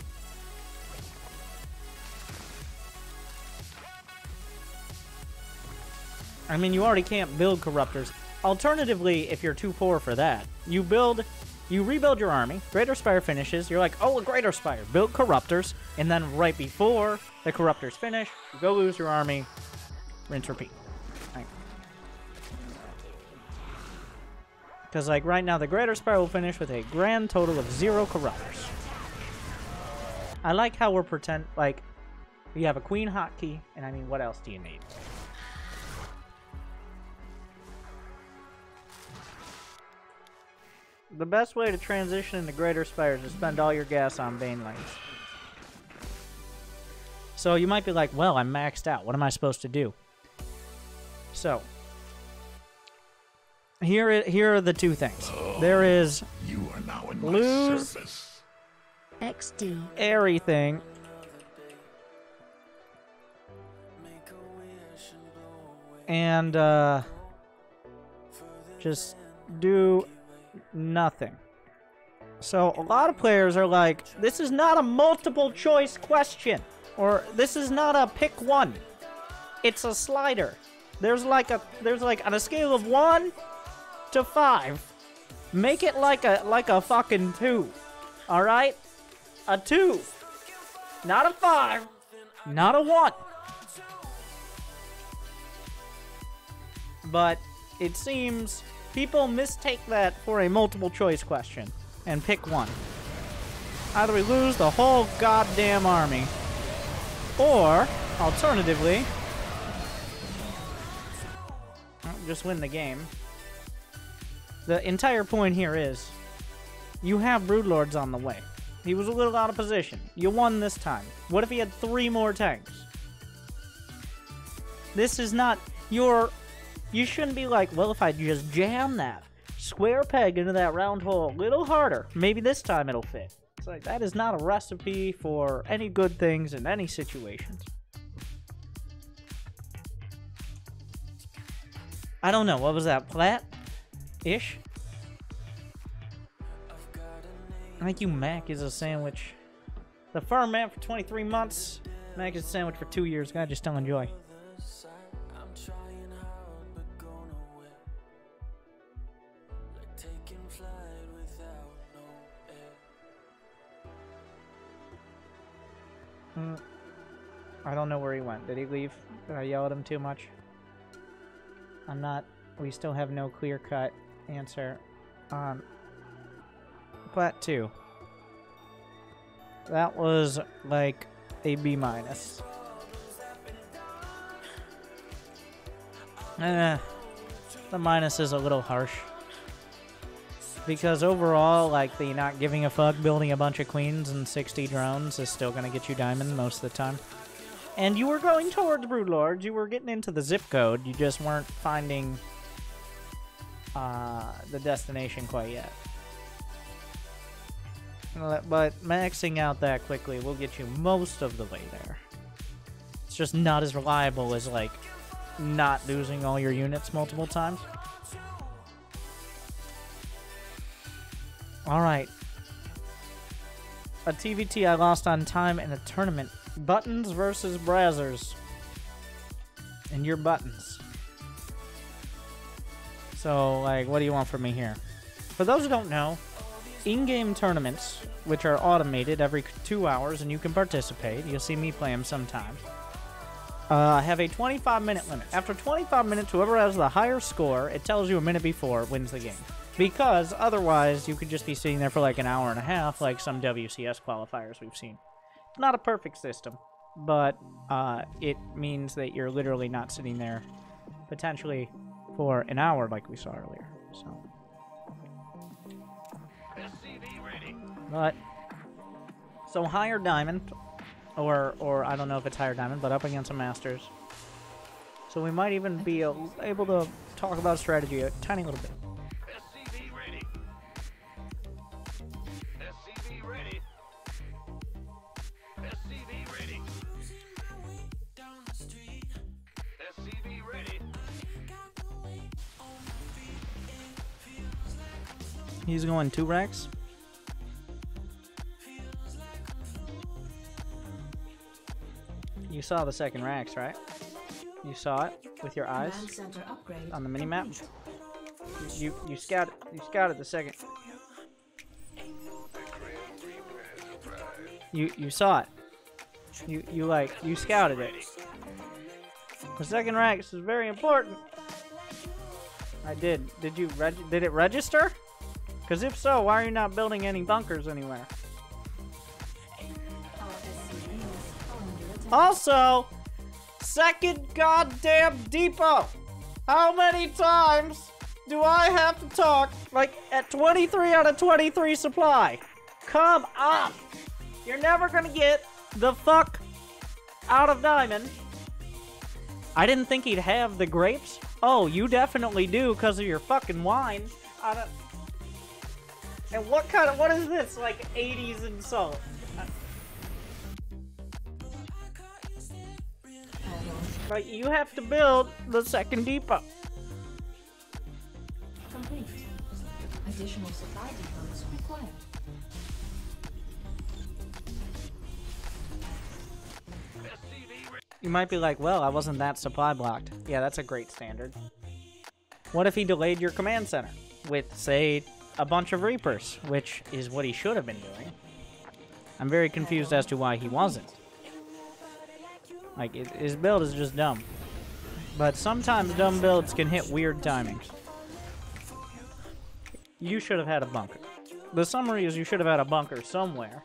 I mean, you already can't build Corruptors. Alternatively, if you're too poor for that, you rebuild your army, Greater Spire finishes, you're like, oh, a Greater Spire, build Corruptors, and then right before the Corruptors finish, you go lose your army, rinse, repeat. Because, like, right now, the Greater Spire will finish with a grand total of 0 Corruptors. I like how we're like, you have a Queen hotkey, and I mean, what else do you need? The best way to transition into Greater Spire is to spend all your gas on Bane lanes. So you might be like, well, I'm maxed out. What am I supposed to do? So, here are the 2 things. There is You are now in my lose service. XD. everything. And, just do nothing. So a lot of players are like, this is not a multiple choice question, or this is not a pick one. It's a slider. There's like on a scale of 1 to 5, make it like a fucking 2. All right, a 2, not a 5, not a 1. But it seems People mistake that for a multiple choice question and pick one. Either we lose the whole goddamn army, or, alternatively, just win the game. The entire point here is, you have Broodlords on the way. He was a little out of position. You won this time. What if he had 3 more tanks? This is not your... You shouldn't be like, well, if I just jam that square peg into that round hole a little harder, maybe this time it'll fit. It's like, that is not a recipe for any good things in any situations. I don't know, what was that, Platt-ish? I think you Mac is a sandwich. The firm man for 23 months. Mac is a sandwich for 2 years. God, just still enjoy. I don't know where he went. Did he leave? Did I yell at him too much? I'm not... We still have no clear-cut answer on... Plat 2. That was like a B-. The minus is a little harsh. Because overall, like, the not giving a fuck building a bunch of queens and 60 drones is still gonna get you diamond most of the time. And you were going towards Broodlords, you were getting into the zip code, you just weren't finding the destination quite yet. But maxing out that quickly will get you most of the way there. It's just not as reliable as, like, not losing all your units multiple times. Alright. A TVT I lost on time in a tournament. Buttons versus Brazzers. And your buttons. So, like, what do you want from me here? For those who don't know, in-game tournaments, which are automated every 2 hours, and you can participate. You'll see me play them sometimes. Have a 25-minute limit. After 25 minutes, whoever has the higher score, it tells you a minute before, wins the game. Because otherwise, you could just be sitting there for like an hour and a half, like some WCS qualifiers we've seen. Not a perfect system, but it means that you're literally not sitting there potentially for an hour like we saw earlier. So. But so higher diamond, or I don't know if it's higher diamond, but up against a masters. So we might even be able to talk about strategy a tiny little bit. SCV ready. SCV ready. SCV ready. SCV ready. He's going 2 racks. You saw the second racks, right? You saw it with your eyes on the mini-map. You scouted the second. You saw it. You scouted it. The second racks is very important. I did. Did it register? Because if so, why are you not building any bunkers anywhere? Also, second goddamn depot. How many times do I have to talk like at 23 out of 23 supply? Come on. You're never gonna get the fuck out of diamond. I didn't think he'd have the grapes. Oh, you definitely do because of your fucking wine. And what is this? Like 80s insult? Like, you have to build the second depot. Complete. Additional supply depots required. You might be like, well, I wasn't that supply blocked. Yeah, that's a great standard. What if he delayed your command center with, say, a bunch of Reapers, which is what he should have been doing? I'm very confused as to why he wasn't. Like, his build is just dumb. But sometimes dumb builds can hit weird timings. you should have had a bunker. The summary is you should have had a bunker somewhere,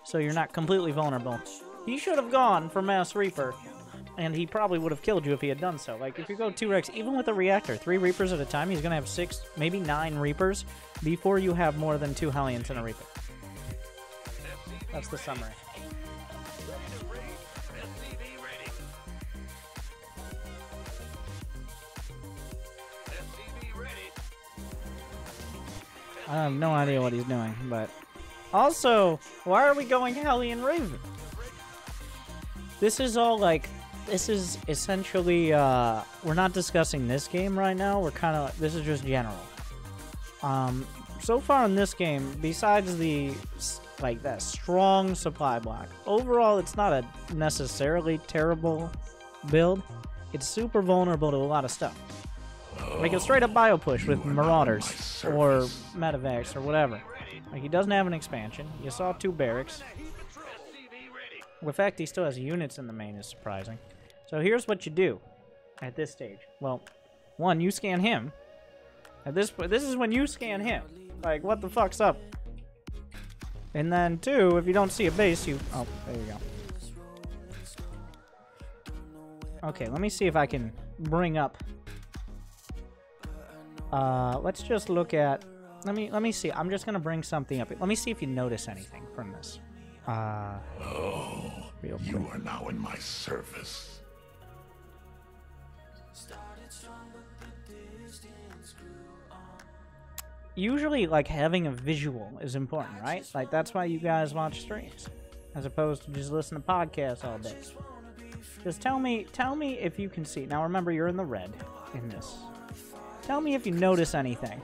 so you're not completely vulnerable. He should have gone for Mass Reaper, and he probably would have killed you if he had done so. Like, if you go 2 Rex, even with a reactor, 3 Reapers at a time, he's going to have 6, maybe 9 Reapers before you have more than 2 Hellions and a Reaper. That's the summary. I have no idea what he's doing, but... Also, why are we going Hellion Raven? This is all, like... This is essentially, we're not discussing this game right now. We're kind of... This is just general. So far in this game, besides the... Like, that strong supply block. Overall, it's not a necessarily terrible build. It's super vulnerable to a lot of stuff. Like a straight up bio push with Marauders or Medivacs or whatever. Like, he doesn't have an expansion. You saw 2 barracks. The fact he still has units in the main is surprising. So here's what you do at this stage. Well, 1, you scan him. At this point, this is when you scan him. Like, what the fuck's up? And then 2, if you don't see a base, you... Oh, there you go. Okay, let me see if I can bring up... let's just look at... Let me see. I'm just gonna bring something up. Let me see if you notice anything from this. Real quick. You are now in my service. Usually, like, having a visual is important, right? Like, that's why you guys watch streams, as opposed to just listen to podcasts all day. Just tell me if you can see. Now, remember, you're in the red in this. Tell me if you notice anything.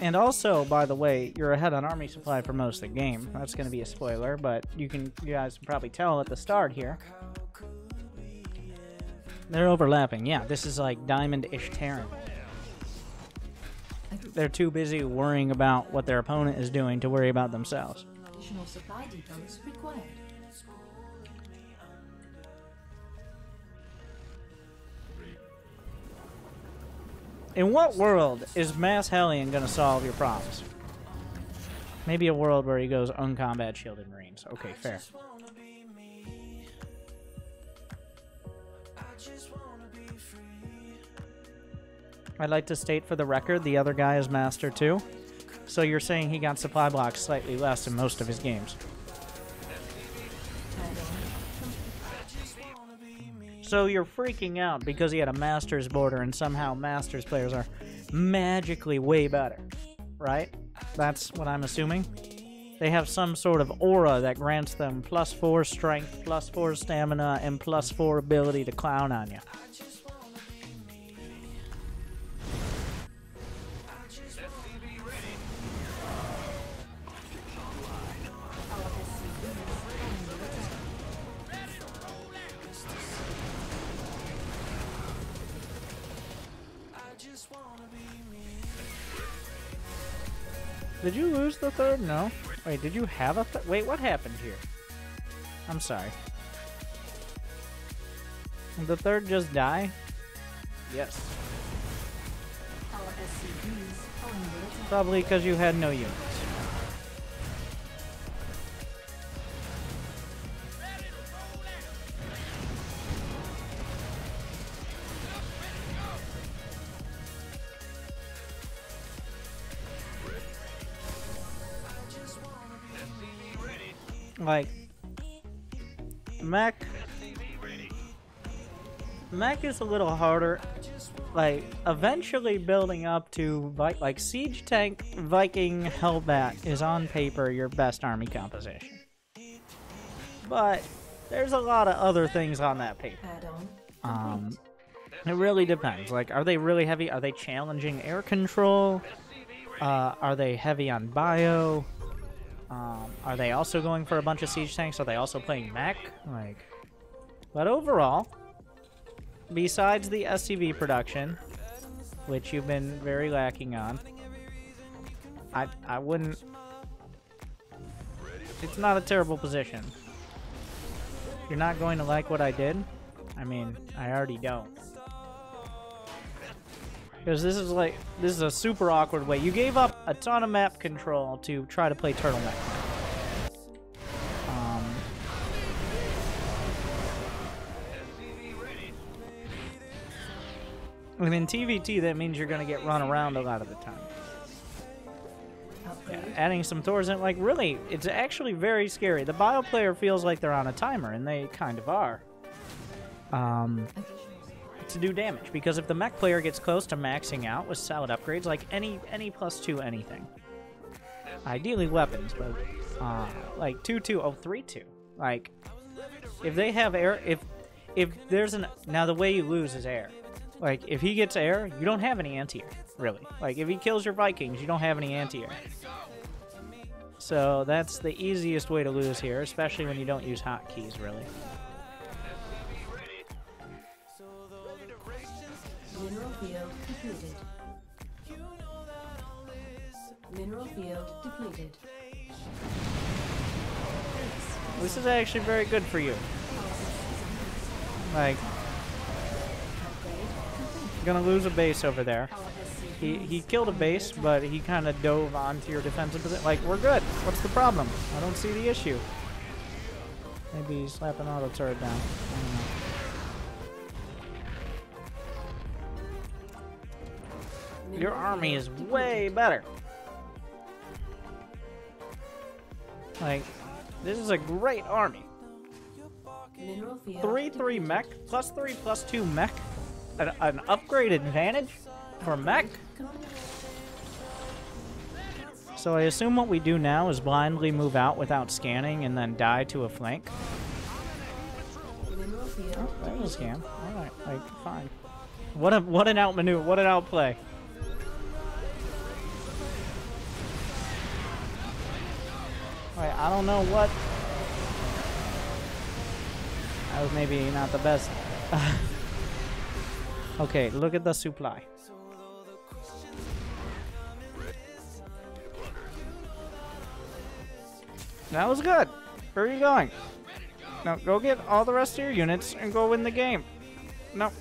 And also, by the way, you're ahead on army supply for most of the game. That's going to be a spoiler, but you guys can probably tell at the start here. They're overlapping. Yeah, this is like Diamond-ish Terran. They're too busy worrying about what their opponent is doing to worry about themselves. Additional supply depots required. In what world is Mass Hellion going to solve your problems? Maybe a world where he goes uncombat shielded Marines. Okay, fair. I'd like to state for the record, the other guy is Master too. So you're saying he got supply blocks slightly less in most of his games. So you're freaking out because he had a Masters border and somehow Masters players are magically way better, right? That's what I'm assuming. They have some sort of aura that grants them +4 strength, +4 stamina, and +4 ability to clown on you. Did you lose the 3rd? No. Wait, did you have a wait, what happened here? I'm sorry. Did the 3rd just die? Yes. Probably because you had no units. Like, mech is a little harder. Like, eventually building up to, like, Siege Tank, Viking, Hellbat is on paper your best army composition. But there's a lot of other things on that paper. It really depends. Like, are they really heavy? Are they challenging air control? Are they heavy on bio? Are they also going for a bunch of siege tanks? Are they also playing mech? Like, But overall, besides the SCV production, which you've been very lacking on, I wouldn't... It's not a terrible position. You're not going to like what I did? I mean, I already don't. Because this is a super awkward way. You gave up a ton of map control to try to play turtleneck. And in TVT, that means you're going to get run around a lot of the time. Yeah, adding some Thors in, like, really, it's actually very scary. The bio player feels like they're on a timer, and they kind of are. To do damage, because if the mech player gets close to maxing out with solid upgrades, like any +2 anything. Ideally weapons, but, like 2-2, oh, 3-2. Like, if they have air, if there's an, now the way you lose is air. Like, if he gets air, you don't have any anti-air, really. Like, if he kills your Vikings, you don't have any anti-air. So, that's the easiest way to lose here, especially when you don't use hotkeys, really. Mineral field depleted. Mineral field depleted. This is actually very good for you. Like, you're gonna lose a base over there. He killed a base, but he kind of dove onto your defensive position. Like, we're good. What's the problem? I don't see the issue. Maybe slap an auto turret down. I don't know. Your army is way better. Like, this is a great army. 3-3 mech, +3, +2 mech. An upgrade advantage for mech. So I assume what we do now is blindly move out without scanning and then die to a flank. Oh, that was a scam. Alright, like, fine. What an outmaneuver, what an outplay. Alright, I don't know what... That was maybe not the best. Okay, look at the supply. That was good. Where are you going? Now go get all the rest of your units and go win the game. No.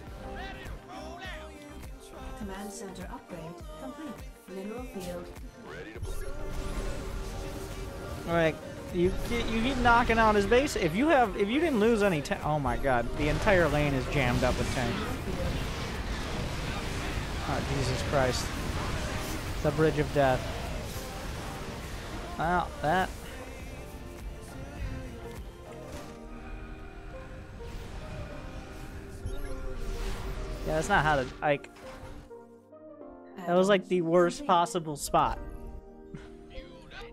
Command center upgrade complete. Mineral field. Like, you keep knocking out his base. If you didn't lose any oh my god, the entire lane is jammed up with tanks. Oh Jesus Christ. The bridge of death. Well, that. Yeah, that's not how to, like, that was like the worst possible spot.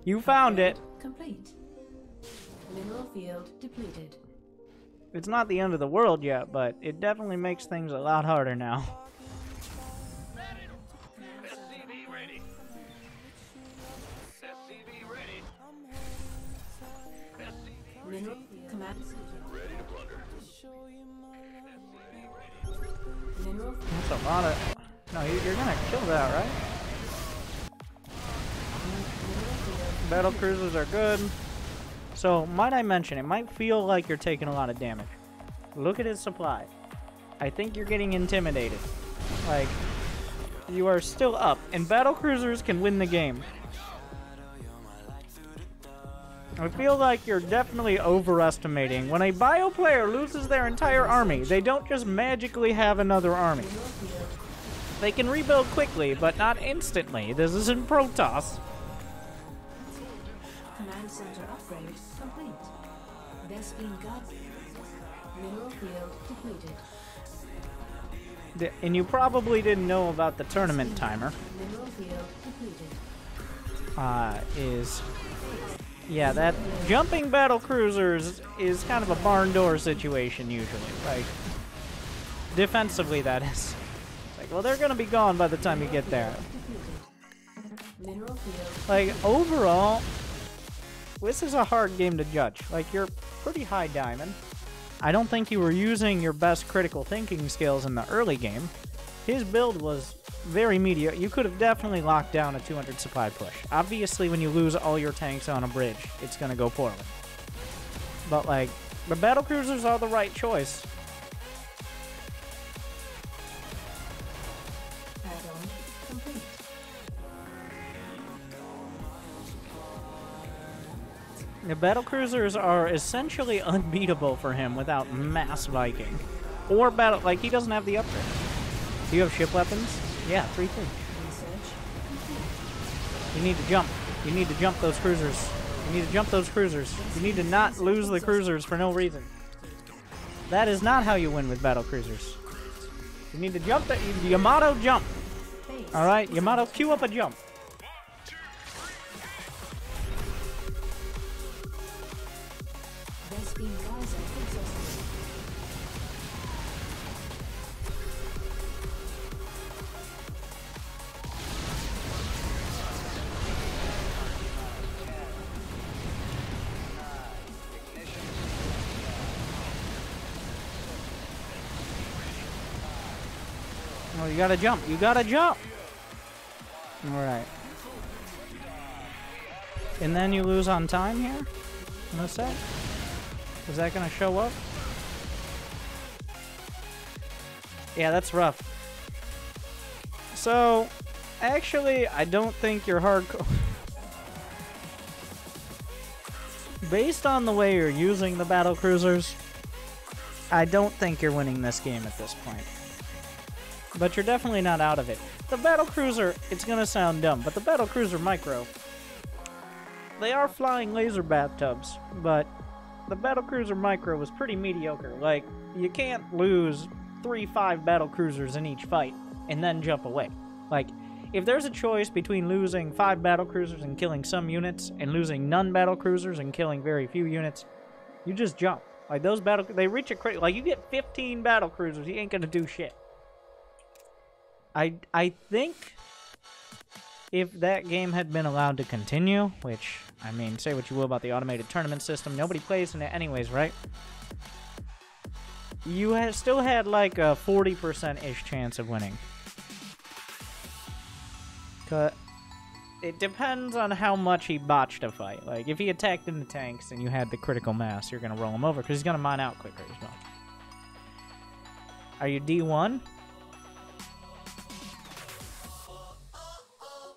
You found it. Complete. Mineral field depleted. It's not the end of the world yet, but it definitely makes things a lot harder now. SCV ready. SCV ready. Mineral command center. Ready to plunder. Mineral That's a lot of... No, you're gonna kill that, right? Battle cruisers are good. So, might I mention, it might feel like you're taking a lot of damage. Look at his supply. I think you're getting intimidated. Like, you are still up, and battle cruisers can win the game. I feel like you're definitely overestimating. When a bio player loses their entire army, they don't just magically have another army. They can rebuild quickly, but not instantly. This isn't Protoss. command center upgrade complete. Vespine guard. Mineral field depleted. And you probably didn't know about the tournament timer. Mineral field depleted. Yeah, that jumping battle cruisers is kind of a barn door situation usually. Like, defensively that is. It's like, well, they're gonna be gone by the time you get there. Mineral field. Like, overall, this is a hard game to judge. Like, you're pretty high diamond. I don't think you were using your best critical thinking skills in the early game. His build was very mediocre. You could have definitely locked down a 200 supply push. Obviously, when you lose all your tanks on a bridge, it's going to go poorly. But, like, the battlecruisers are the right choice. Add-on complete. The battlecruisers are essentially unbeatable for him without mass Viking. Or battle, like, he doesn't have the upgrade. Do you have ship weapons? Yeah, 3-3. Research complete. You need to jump. You need to jump those cruisers. You need to jump those cruisers. You need to not lose the cruisers for no reason. That is not how you win with battle cruisers. You need to jump the Yamato jump. Base. Alright, Yamato, queue up a jump. Base beam geyser exhausted. Oh, you gotta jump. You gotta jump. Alright. And then you lose on time here? Let's say. Is that gonna show up? Yeah, that's rough. So, actually, I don't think you're hardcore. Based on the way you're using the battlecruisers, I don't think you're winning this game at this point. But you're definitely not out of it. The battlecruiser, it's gonna sound dumb, but the battlecruiser micro, they are flying laser bathtubs, but the battlecruiser micro was pretty mediocre. Like, you can't lose 3-5 battlecruisers in each fight and then jump away. Like, if there's a choice between losing 5 battlecruisers and killing some units and losing none battlecruisers and killing very few units, you just jump. Like, those they reach a critical, like, you get 15 battlecruisers, you ain't gonna do shit. I think if that game had been allowed to continue, which, I mean, say what you will about the automated tournament system, nobody plays in it anyways, right? You still had like a 40%-ish chance of winning. It depends on how much he botched a fight. Like, if he attacked in the tanks and you had the critical mass, you're going to roll him over because he's going to mine out quicker as well. Are you D1?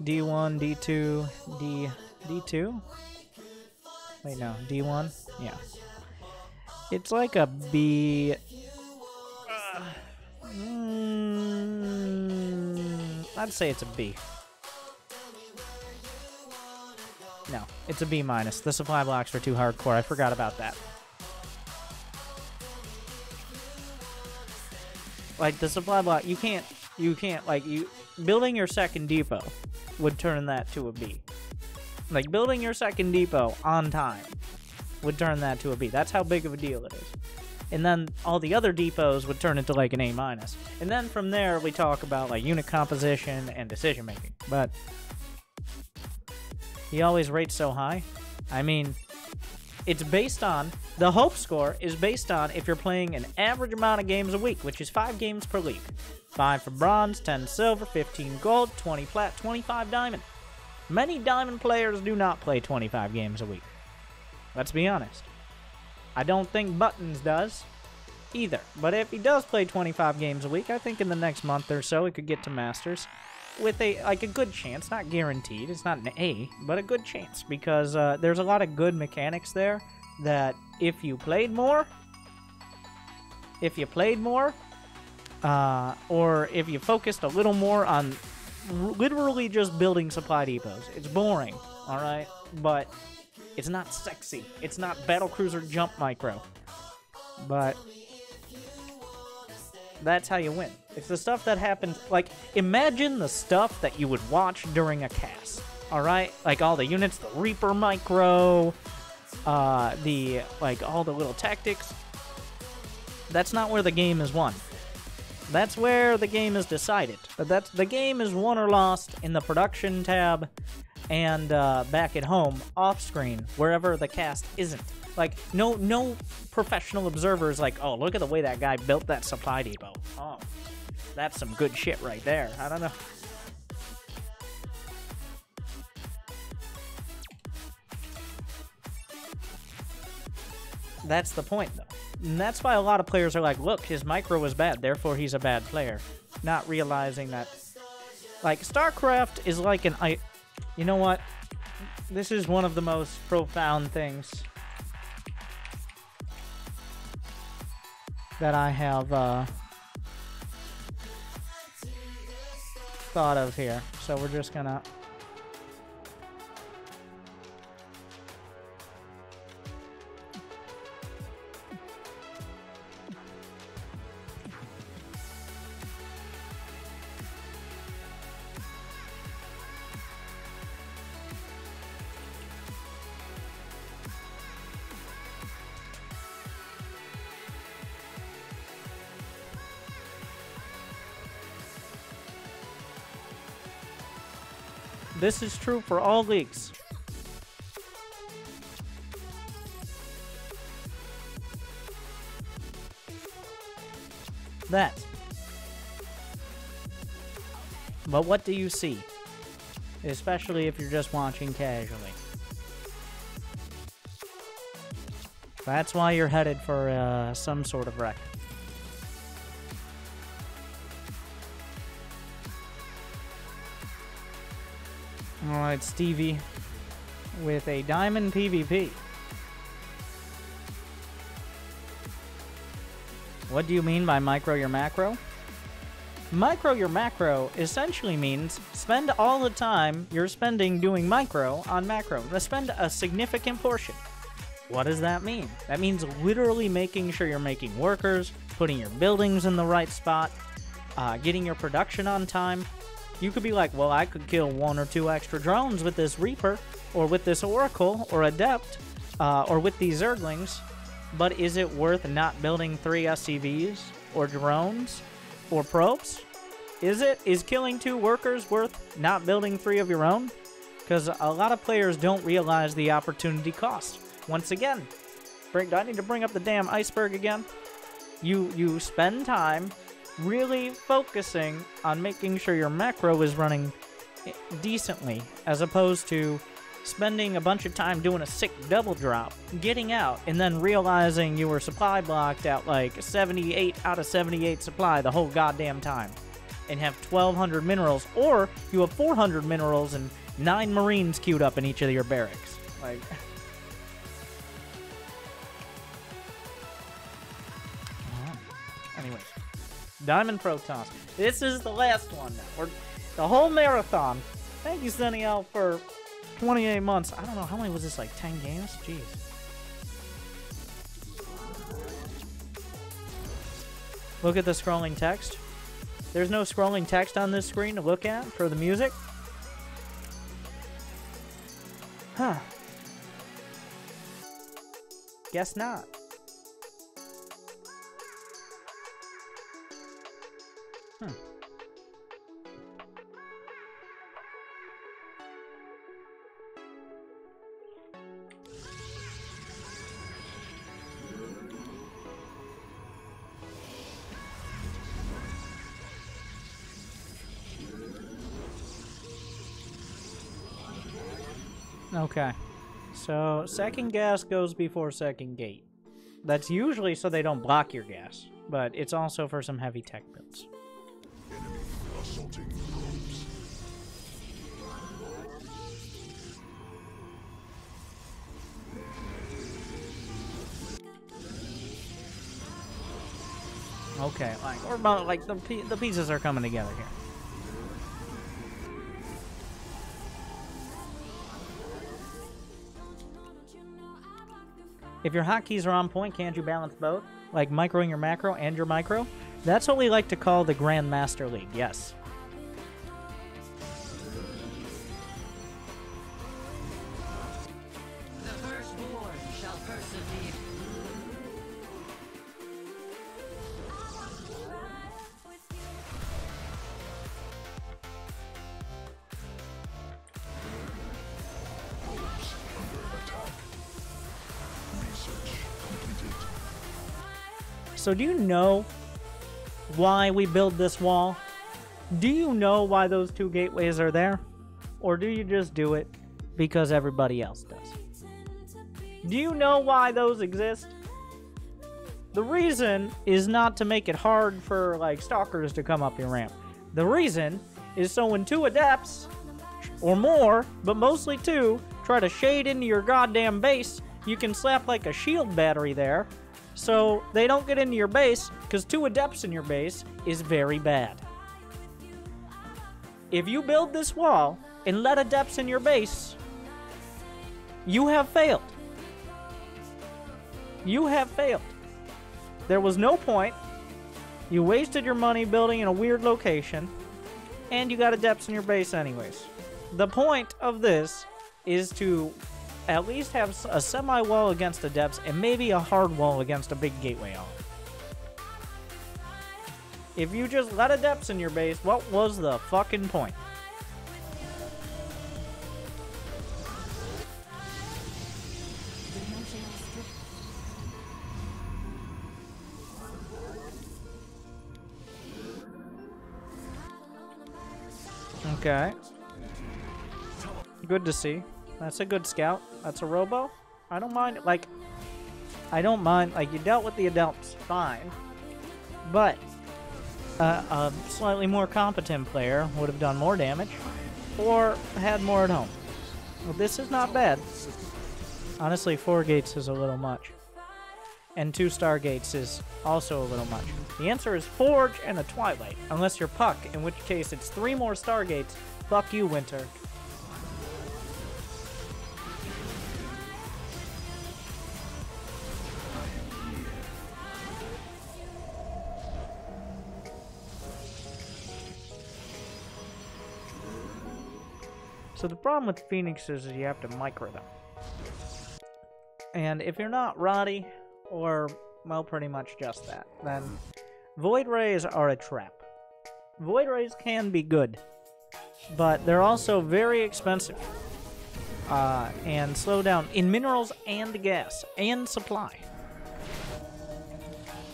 D1, D2, D2? Wait, no, D1? Yeah. It's like a B... I'd say it's a B. No, it's a B minus. The supply blocks were too hardcore. I forgot about that. Like, the supply block, you can't, like, building your second depot would turn that to a B. Like, building your second depot on time would turn that to a B. That's how big of a deal it is. And then all the other depots would turn into, like, an A minus. And then from there, we talk about, like, unit composition and decision making. But he always rates so high. I mean, it's based on, the hope score is based on if you're playing an average amount of games a week, which is 5 games per league. 5 for bronze, 10 silver, 15 gold, 20 plat, 25 diamond. Many diamond players do not play 25 games a week. Let's be honest. I don't think Buttons does either. But if he does play 25 games a week, I think in the next month or so he could get to Masters with a good chance, not guaranteed. It's not an A, but a good chance because there's a lot of good mechanics there that if you played more, or if you focused a little more on literally just building supply depots. It's boring, alright? But it's not sexy. It's not battlecruiser jump micro. But that's how you win. It's the stuff that happens, like, imagine the stuff that you would watch during a cast, alright? Like all the units, the Reaper micro, all the little tactics. That's not where the game is won. That's where the game is decided. The game is won or lost in the production tab and back at home, off screen, wherever the cast isn't. Like, no professional observer is like, oh, look at the way that guy built that supply depot. Oh, that's some good shit right there. I don't know. That's the point, though. And that's why a lot of players are like, look, his micro was bad, therefore he's a bad player. Not realizing that, like, StarCraft is like an... You know what? This is one of the most profound things that I have thought of here. So we're just gonna... This is true for all leagues. That. But what do you see? Especially if you're just watching casually. That's why you're headed for some sort of wreck. Alright, Stevie with a diamond PvP. What do you mean by micro your macro? Micro your macro essentially means spend all the time you're spending doing micro on macro. Spend a significant portion. What does that mean? That means literally making sure you're making workers, putting your buildings in the right spot, getting your production on time. You could be like, well, I could kill 1 or 2 extra drones with this Reaper, or with this Oracle, or Adept, or with these Zerglings, but is it worth not building 3 SCVs, or drones, or probes? Is it? Is killing 2 workers worth not building 3 of your own? Because a lot of players don't realize the opportunity cost. Once again, do I need to bring up the damn iceberg again? You spend time really focusing on making sure your macro is running decently, as opposed to spending a bunch of time doing a sick double drop, getting out, and then realizing you were supply blocked at like 78 out of 78 supply the whole goddamn time, and have 1,200 minerals, or you have 400 minerals and 9 Marines queued up in each of your barracks. Like... Anyways. Diamond Protoss. This is the last one now. We're the whole marathon. Thank you, Zeniel, for 28 months. I don't know, how many was this, like 10 games? Jeez. Look at the scrolling text. There's no scrolling text on this screen to look at for the music. Huh. Guess not. Okay, so second gas goes before second gate. That's usually so they don't block your gas, but it's also for some heavy tech builds. Enemy assaulting probes. Okay, like we're about like the pieces are coming together here. If your hotkeys are on point, can't you balance both? Like microing your macro and your micro? That's what we like to call the Grandmaster League, yes. The firstborn shall persevere. Probes under attack. Research So do you know why we build this wall? Do you know why those 2 gateways are there? Or do you just do it because everybody else does? Do you know why those exist? The reason is not to make it hard for, like, stalkers to come up your ramp. The reason is so when 2 adepts, or more, but mostly 2, try to shade into your goddamn base, you can slap, like, a shield battery there, so they don't get into your base, because 2 adepts in your base is very bad. If you build this wall and let adepts in your base, you have failed. You have failed. There was no point. You wasted your money building in a weird location, and you got adepts in your base anyways. The point of this is to at least have a semi-wall against adepts and maybe a hard wall against a big gateway on. If you just let adepts in your base, what was the fucking point? Okay. Good to see. That's a good scout. That's a robo. I don't mind, like, you dealt with the adepts fine, but a slightly more competent player would have done more damage, or had more at home. Well, this is not bad. Honestly, 4 gates is a little much. And 2 Stargates is also a little much. The answer is Forge and a Twilight, unless you're Puck, in which case it's 3 more Stargates. Fuck you, Winter. So the problem with Phoenixes is you have to micro them. And if you're not Roddy, or, well, pretty much just that, then Void Rays are a trap. Void Rays can be good, but they're also very expensive. And slow down in minerals and gas and supply.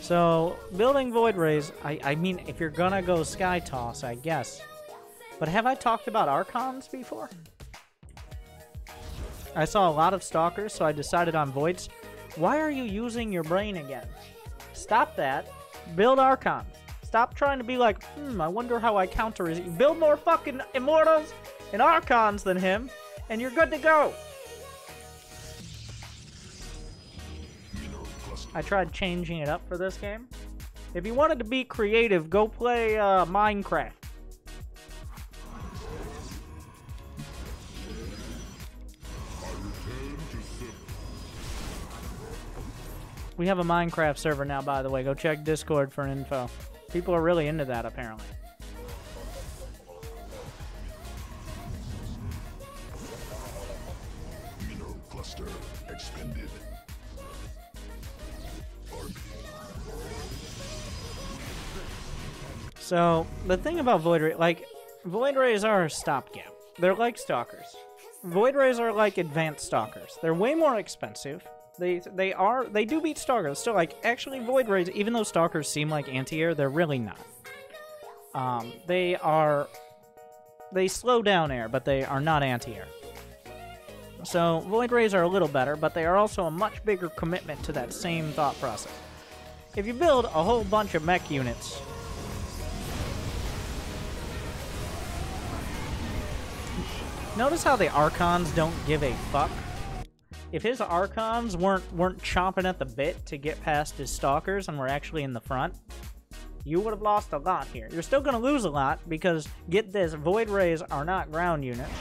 So, building Void Rays, I mean, if you're gonna go Sky Toss, I guess. But have I talked about Archons before? I saw a lot of Stalkers, so I decided on Voids. Why are you using your brain again? Stop that. Build Archons. Stop trying to be like, I wonder how I counter his... Build more fucking Immortals and Archons than him, and you're good to go. I tried changing it up for this game. If you wanted to be creative, go play Minecraft. We have a Minecraft server now, by the way. Go check Discord for info. People are really into that, apparently. Mineral cluster expended. So, the thing about Void Rays, like, Void Rays are a stopgap. They're like Stalkers. Void Rays are like advanced Stalkers. They're way more expensive. They do beat Stalkers. Still, like, actually Void Rays, even though Stalkers seem like anti-air, they're really not. They slow down air, but they are not anti-air. So, Void Rays are a little better, but they are also a much bigger commitment to that same thought process. If you build a whole bunch of mech units... Notice how the Archons don't give a fuck? If his Archons weren't chomping at the bit to get past his Stalkers and were actually in the front, you would have lost a lot here. You're still going to lose a lot because, get this, Void Rays are not ground units.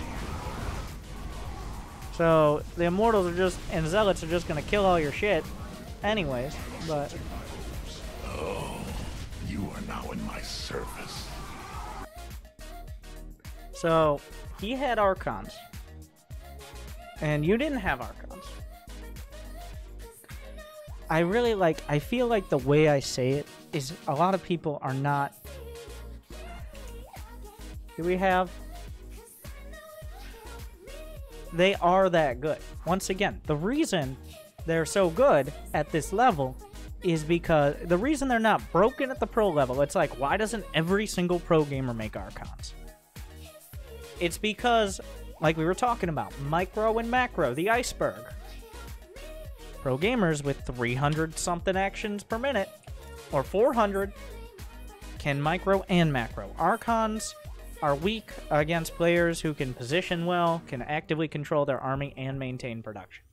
So, the Immortals are just, and Zealots are just going to kill all your shit anyways, but... Oh, you are now in my service. So, he had Archons. And you didn't have Archons. I feel like the way I say it is a lot of people are not... They are that good. Once again, the reason they're so good at this level is because the reason they're not broken at the pro level, it's like, why doesn't every single pro gamer make Archons? It's because, like we were talking about, micro and macro, the iceberg. Pro gamers with 300-something actions per minute, or 400, can micro and macro. Archons are weak against players who can position well, can actively control their army, and maintain production.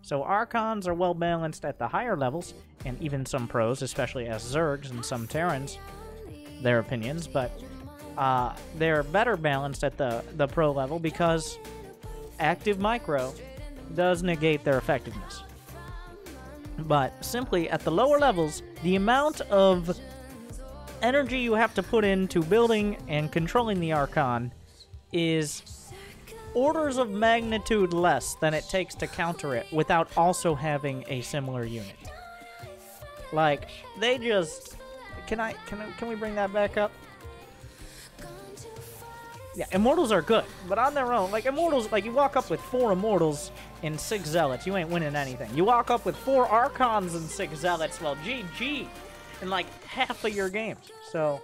So Archons are well balanced at the higher levels, and even some pros, especially as Zergs and some Terrans, their opinions, but they're better balanced at the pro level because active micro does negate their effectiveness. But simply at the lower levels, the amount of energy you have to put into building and controlling the Archon is orders of magnitude less than it takes to counter it without also having a similar unit. Like, they just... Can we bring that back up? Yeah, Immortals are good, but on their own, like, Immortals, like, you walk up with 4 Immortals and 6 Zealots, you ain't winning anything. You walk up with 4 Archons and 6 Zealots, well, GG, in, like, half of your games, so...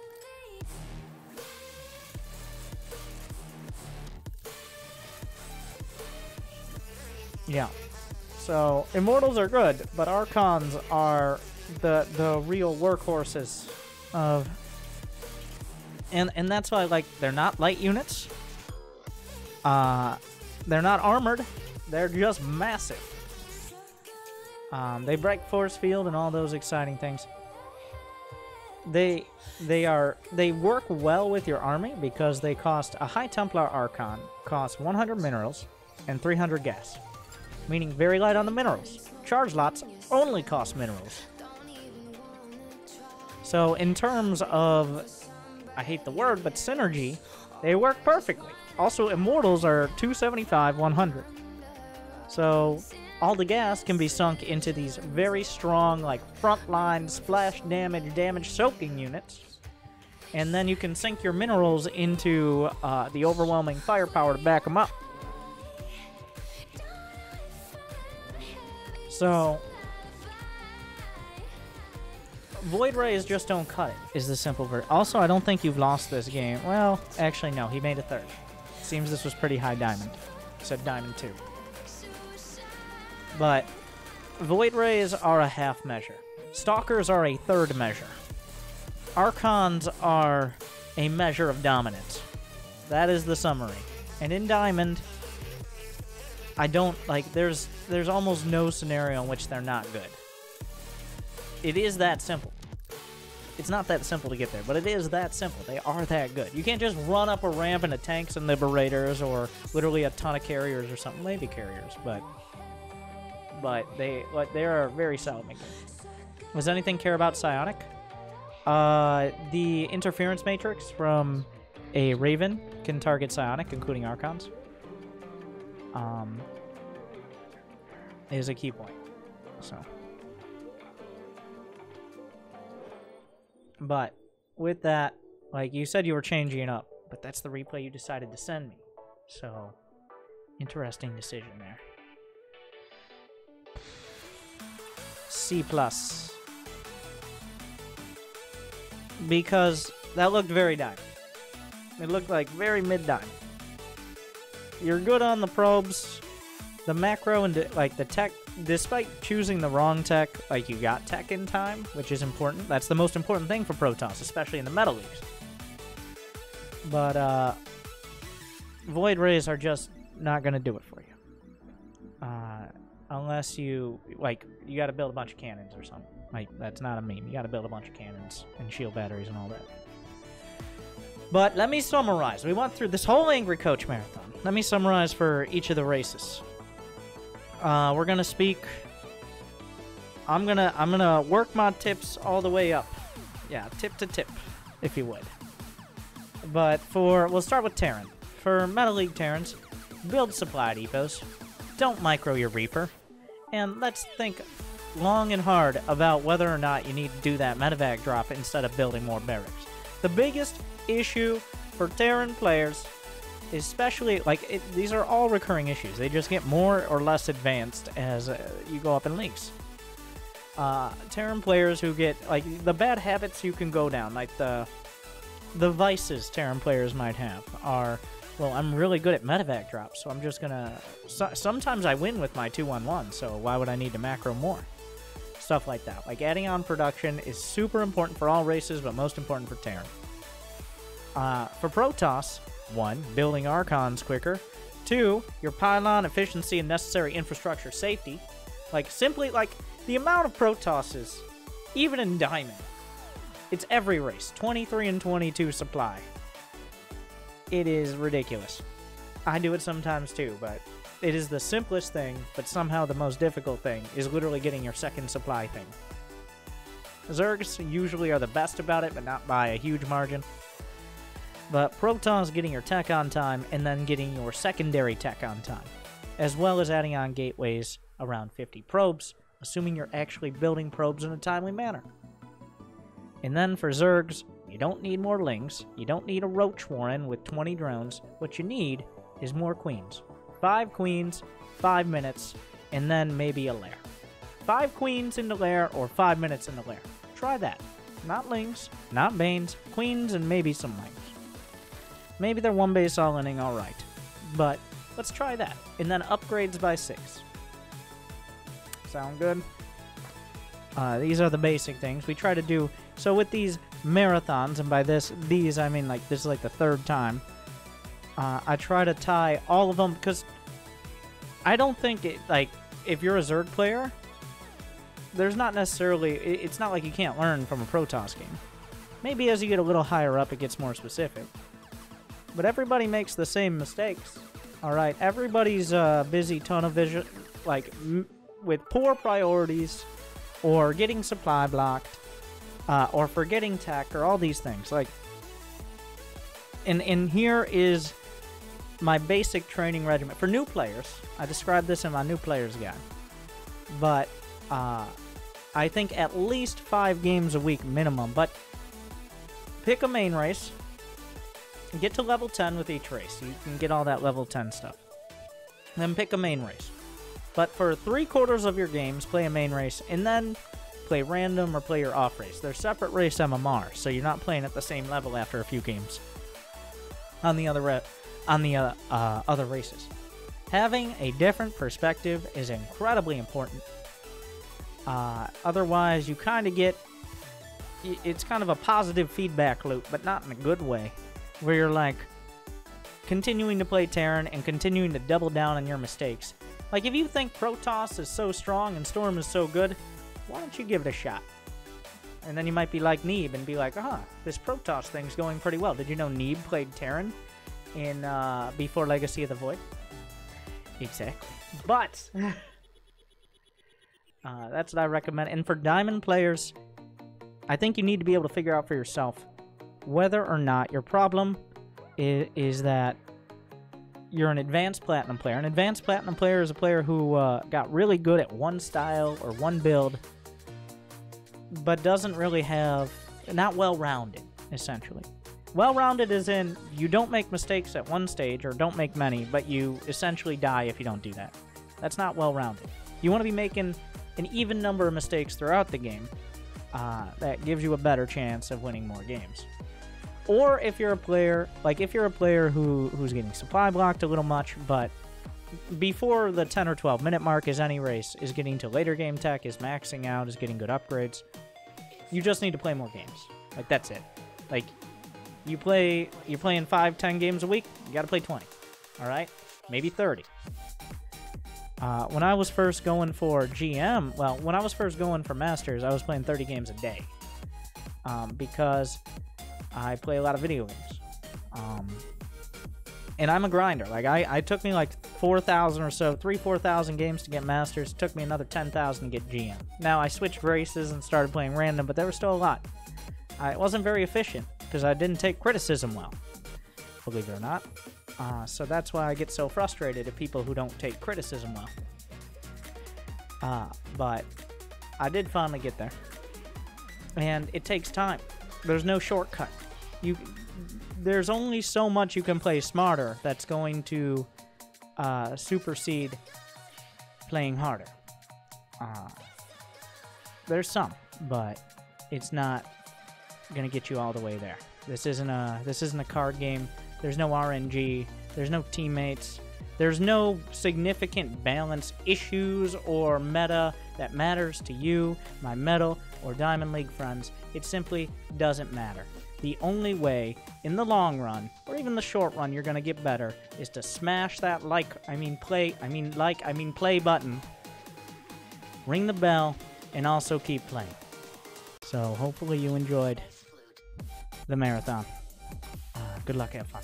Yeah. So, Immortals are good, but Archons are the real workhorses of... And that's why, like, they're not light units. They're not armored. They're just massive. They break force field and all those exciting things. They work well with your army because they cost a High Templar Archon costs 100 minerals and 300 gas, meaning very light on the minerals. Charge lots only cost minerals. So in terms of, I hate the word, but synergy, they work perfectly. Also, Immortals are 275, 100. So all the gas can be sunk into these very strong, like, frontline splash damage soaking units. And then you can sink your minerals into the overwhelming firepower to back them up. So Void Rays just don't cut it, is the simple version. Also, I don't think you've lost this game. Well, actually, no. He made a third. Seems this was pretty high diamond. Said diamond 2. But Void Rays are a half measure. Stalkers are a third measure. Archons are a measure of dominance. That is the summary. And in diamond, I don't, like, there's almost no scenario in which they're not good. It is that simple. It's not that simple to get there, but it is that simple. They are that good. You can't just run up a ramp into tanks and liberators or literally a ton of carriers or something. Maybe carriers, but they are very solid mechanics. Does anything care about psionic? The interference matrix from a Raven can target psionic, including Archons. Is a key point. So, but with that, like, you said you were changing it up, but that's the replay you decided to send me. So, interesting decision there. C+. Because that looked very diamond. It looked like very mid-diamond. You're good on the probes. The macro and, like, the tech, despite choosing the wrong tech, like, you got tech in time, which is important. That's the most important thing for Protoss, especially in the meta leagues. But, Void Rays are just not going to do it for you. Unless you, like, you got to build a bunch of cannons or something. Like, that's not a meme. You got to build a bunch of cannons and shield batteries and all that. But let me summarize. We went through this whole Angry Coach marathon. Let me summarize for each of the races. We're gonna speak. I'm gonna work my tips all the way up. Yeah, tip to tip, if you would. But we'll start with Terran. For Meta League Terrans, build supply depots. Don't micro your Reaper, and let's think long and hard about whether or not you need to do that medevac drop instead of building more barracks. The biggest issue for Terran players, especially, like, these are all recurring issues. They just get more or less advanced as you go up in leagues. Terran players who get, like, the bad habits you can go down, like the vices Terran players might have are, well, I'm really good at medevac drops, so I'm just gonna... sometimes I win with my 2-on-1, so why would I need to macro more? Stuff like that. Like, adding on production is super important for all races, but most important for Terran. For Protoss, 1, building Archons quicker. 2, your pylon efficiency and necessary infrastructure safety. Like, simply, like, the amount of Protosses, even in Diamond, it's every race. 23 and 22 supply. It is ridiculous. I do it sometimes too, but it is the simplest thing, but somehow the most difficult thing is literally getting your second supply thing. Zergs usually are the best about it, but not by a huge margin. But Protoss getting your tech on time, and then getting your secondary tech on time, as well as adding on gateways around 50 probes, assuming you're actually building probes in a timely manner. And then for Zergs, you don't need more Lings, you don't need a Roach Warren with 20 drones, what you need is more Queens. 5 Queens, 5 minutes, and then maybe a lair. 5 Queens in the lair, or 5 minutes in the lair. Try that. Not Lings, not Banes, Queens, and maybe some Lings. Maybe they're 1 base all-inning, alright. But let's try that. And then upgrades by 6. Sound good? These are the basic things. We try to do... So with these marathons, and by these I mean like this is like the 3rd time, I try to tie all of them, because I don't think it, like, if you're a Zerg player, there's not necessarily... It's not like you can't learn from a Protoss game. Maybe as you get a little higher up, it gets more specific. But everybody makes the same mistakes. Alright, everybody's busy tunnel vision, like, with poor priorities, or getting supply blocked, or forgetting tech, or all these things. Like, and here is my basic training regimen. For new players, I described this in my new players guide. But, I think at least 5 games a week minimum. But, pick a main race. Get to level 10 with each race. You can get all that level 10 stuff. Then pick a main race. But for 3/4 of your games, play a main race, and then play random or play your off race. They're separate race MMRs, so you're not playing at the same level after a few games on the other races. Having a different perspective is incredibly important. Otherwise, you kind of get... It's kind of a positive feedback loop, but not in a good way. Where you're like continuing to play Terran and continuing to double down on your mistakes. Like, if you think Protoss is so strong and Storm is so good, why don't you give it a shot? And then you might be like Neeb and be like, this Protoss thing's going pretty well. Did you know Neeb played Terran in before Legacy of the Void? Exactly. But that's what I recommend. And for Diamond players, I think you need to be able to figure out for yourself whether or not your problem is that you're an Advanced Platinum player. An Advanced Platinum player is a player who got really good at one style or one build, but doesn't really have... not well-rounded, essentially. Well-rounded is in, you don't make mistakes at one stage, or don't make many, but you essentially die if you don't do that. That's not well-rounded. You want to be making an even number of mistakes throughout the game. That gives you a better chance of winning more games. Or if you're a player, like if you're a player who's getting supply blocked a little much, but before the 10 or 12 minute mark is any race, is getting to later game tech, is maxing out, is getting good upgrades, you just need to play more games. Like, that's it. Like, you're playing 5-10 games a week, you gotta play 20. Alright? Maybe 30. When I was first going for GM, well, when I was first going for Masters, I was playing 30 games a day. Because I play a lot of video games. And I'm a grinder. Like, I took me like 4,000 or so, 4,000 games to get Masters. It took me another 10,000 to get GM. Now, I switched races and started playing random, but there was still a lot. I wasn't very efficient, because I didn't take criticism well, believe it or not. So that's why I get so frustrated at people who don't take criticism well. But I did finally get there. And it takes time. There's no shortcut. There's only so much you can play smarter that's going to supersede playing harder. There's some, but it's not gonna get you all the way there. This isn't a card game. There's no RNG. There's no teammates. There's no significant balance issues or meta that matters to you, my Metal or Diamond League friends. It simply doesn't matter. The only way, in the long run, or even the short run, you're gonna get better is to smash that play button, ring the bell, and also keep playing. So hopefully you enjoyed the marathon. Good luck, have fun.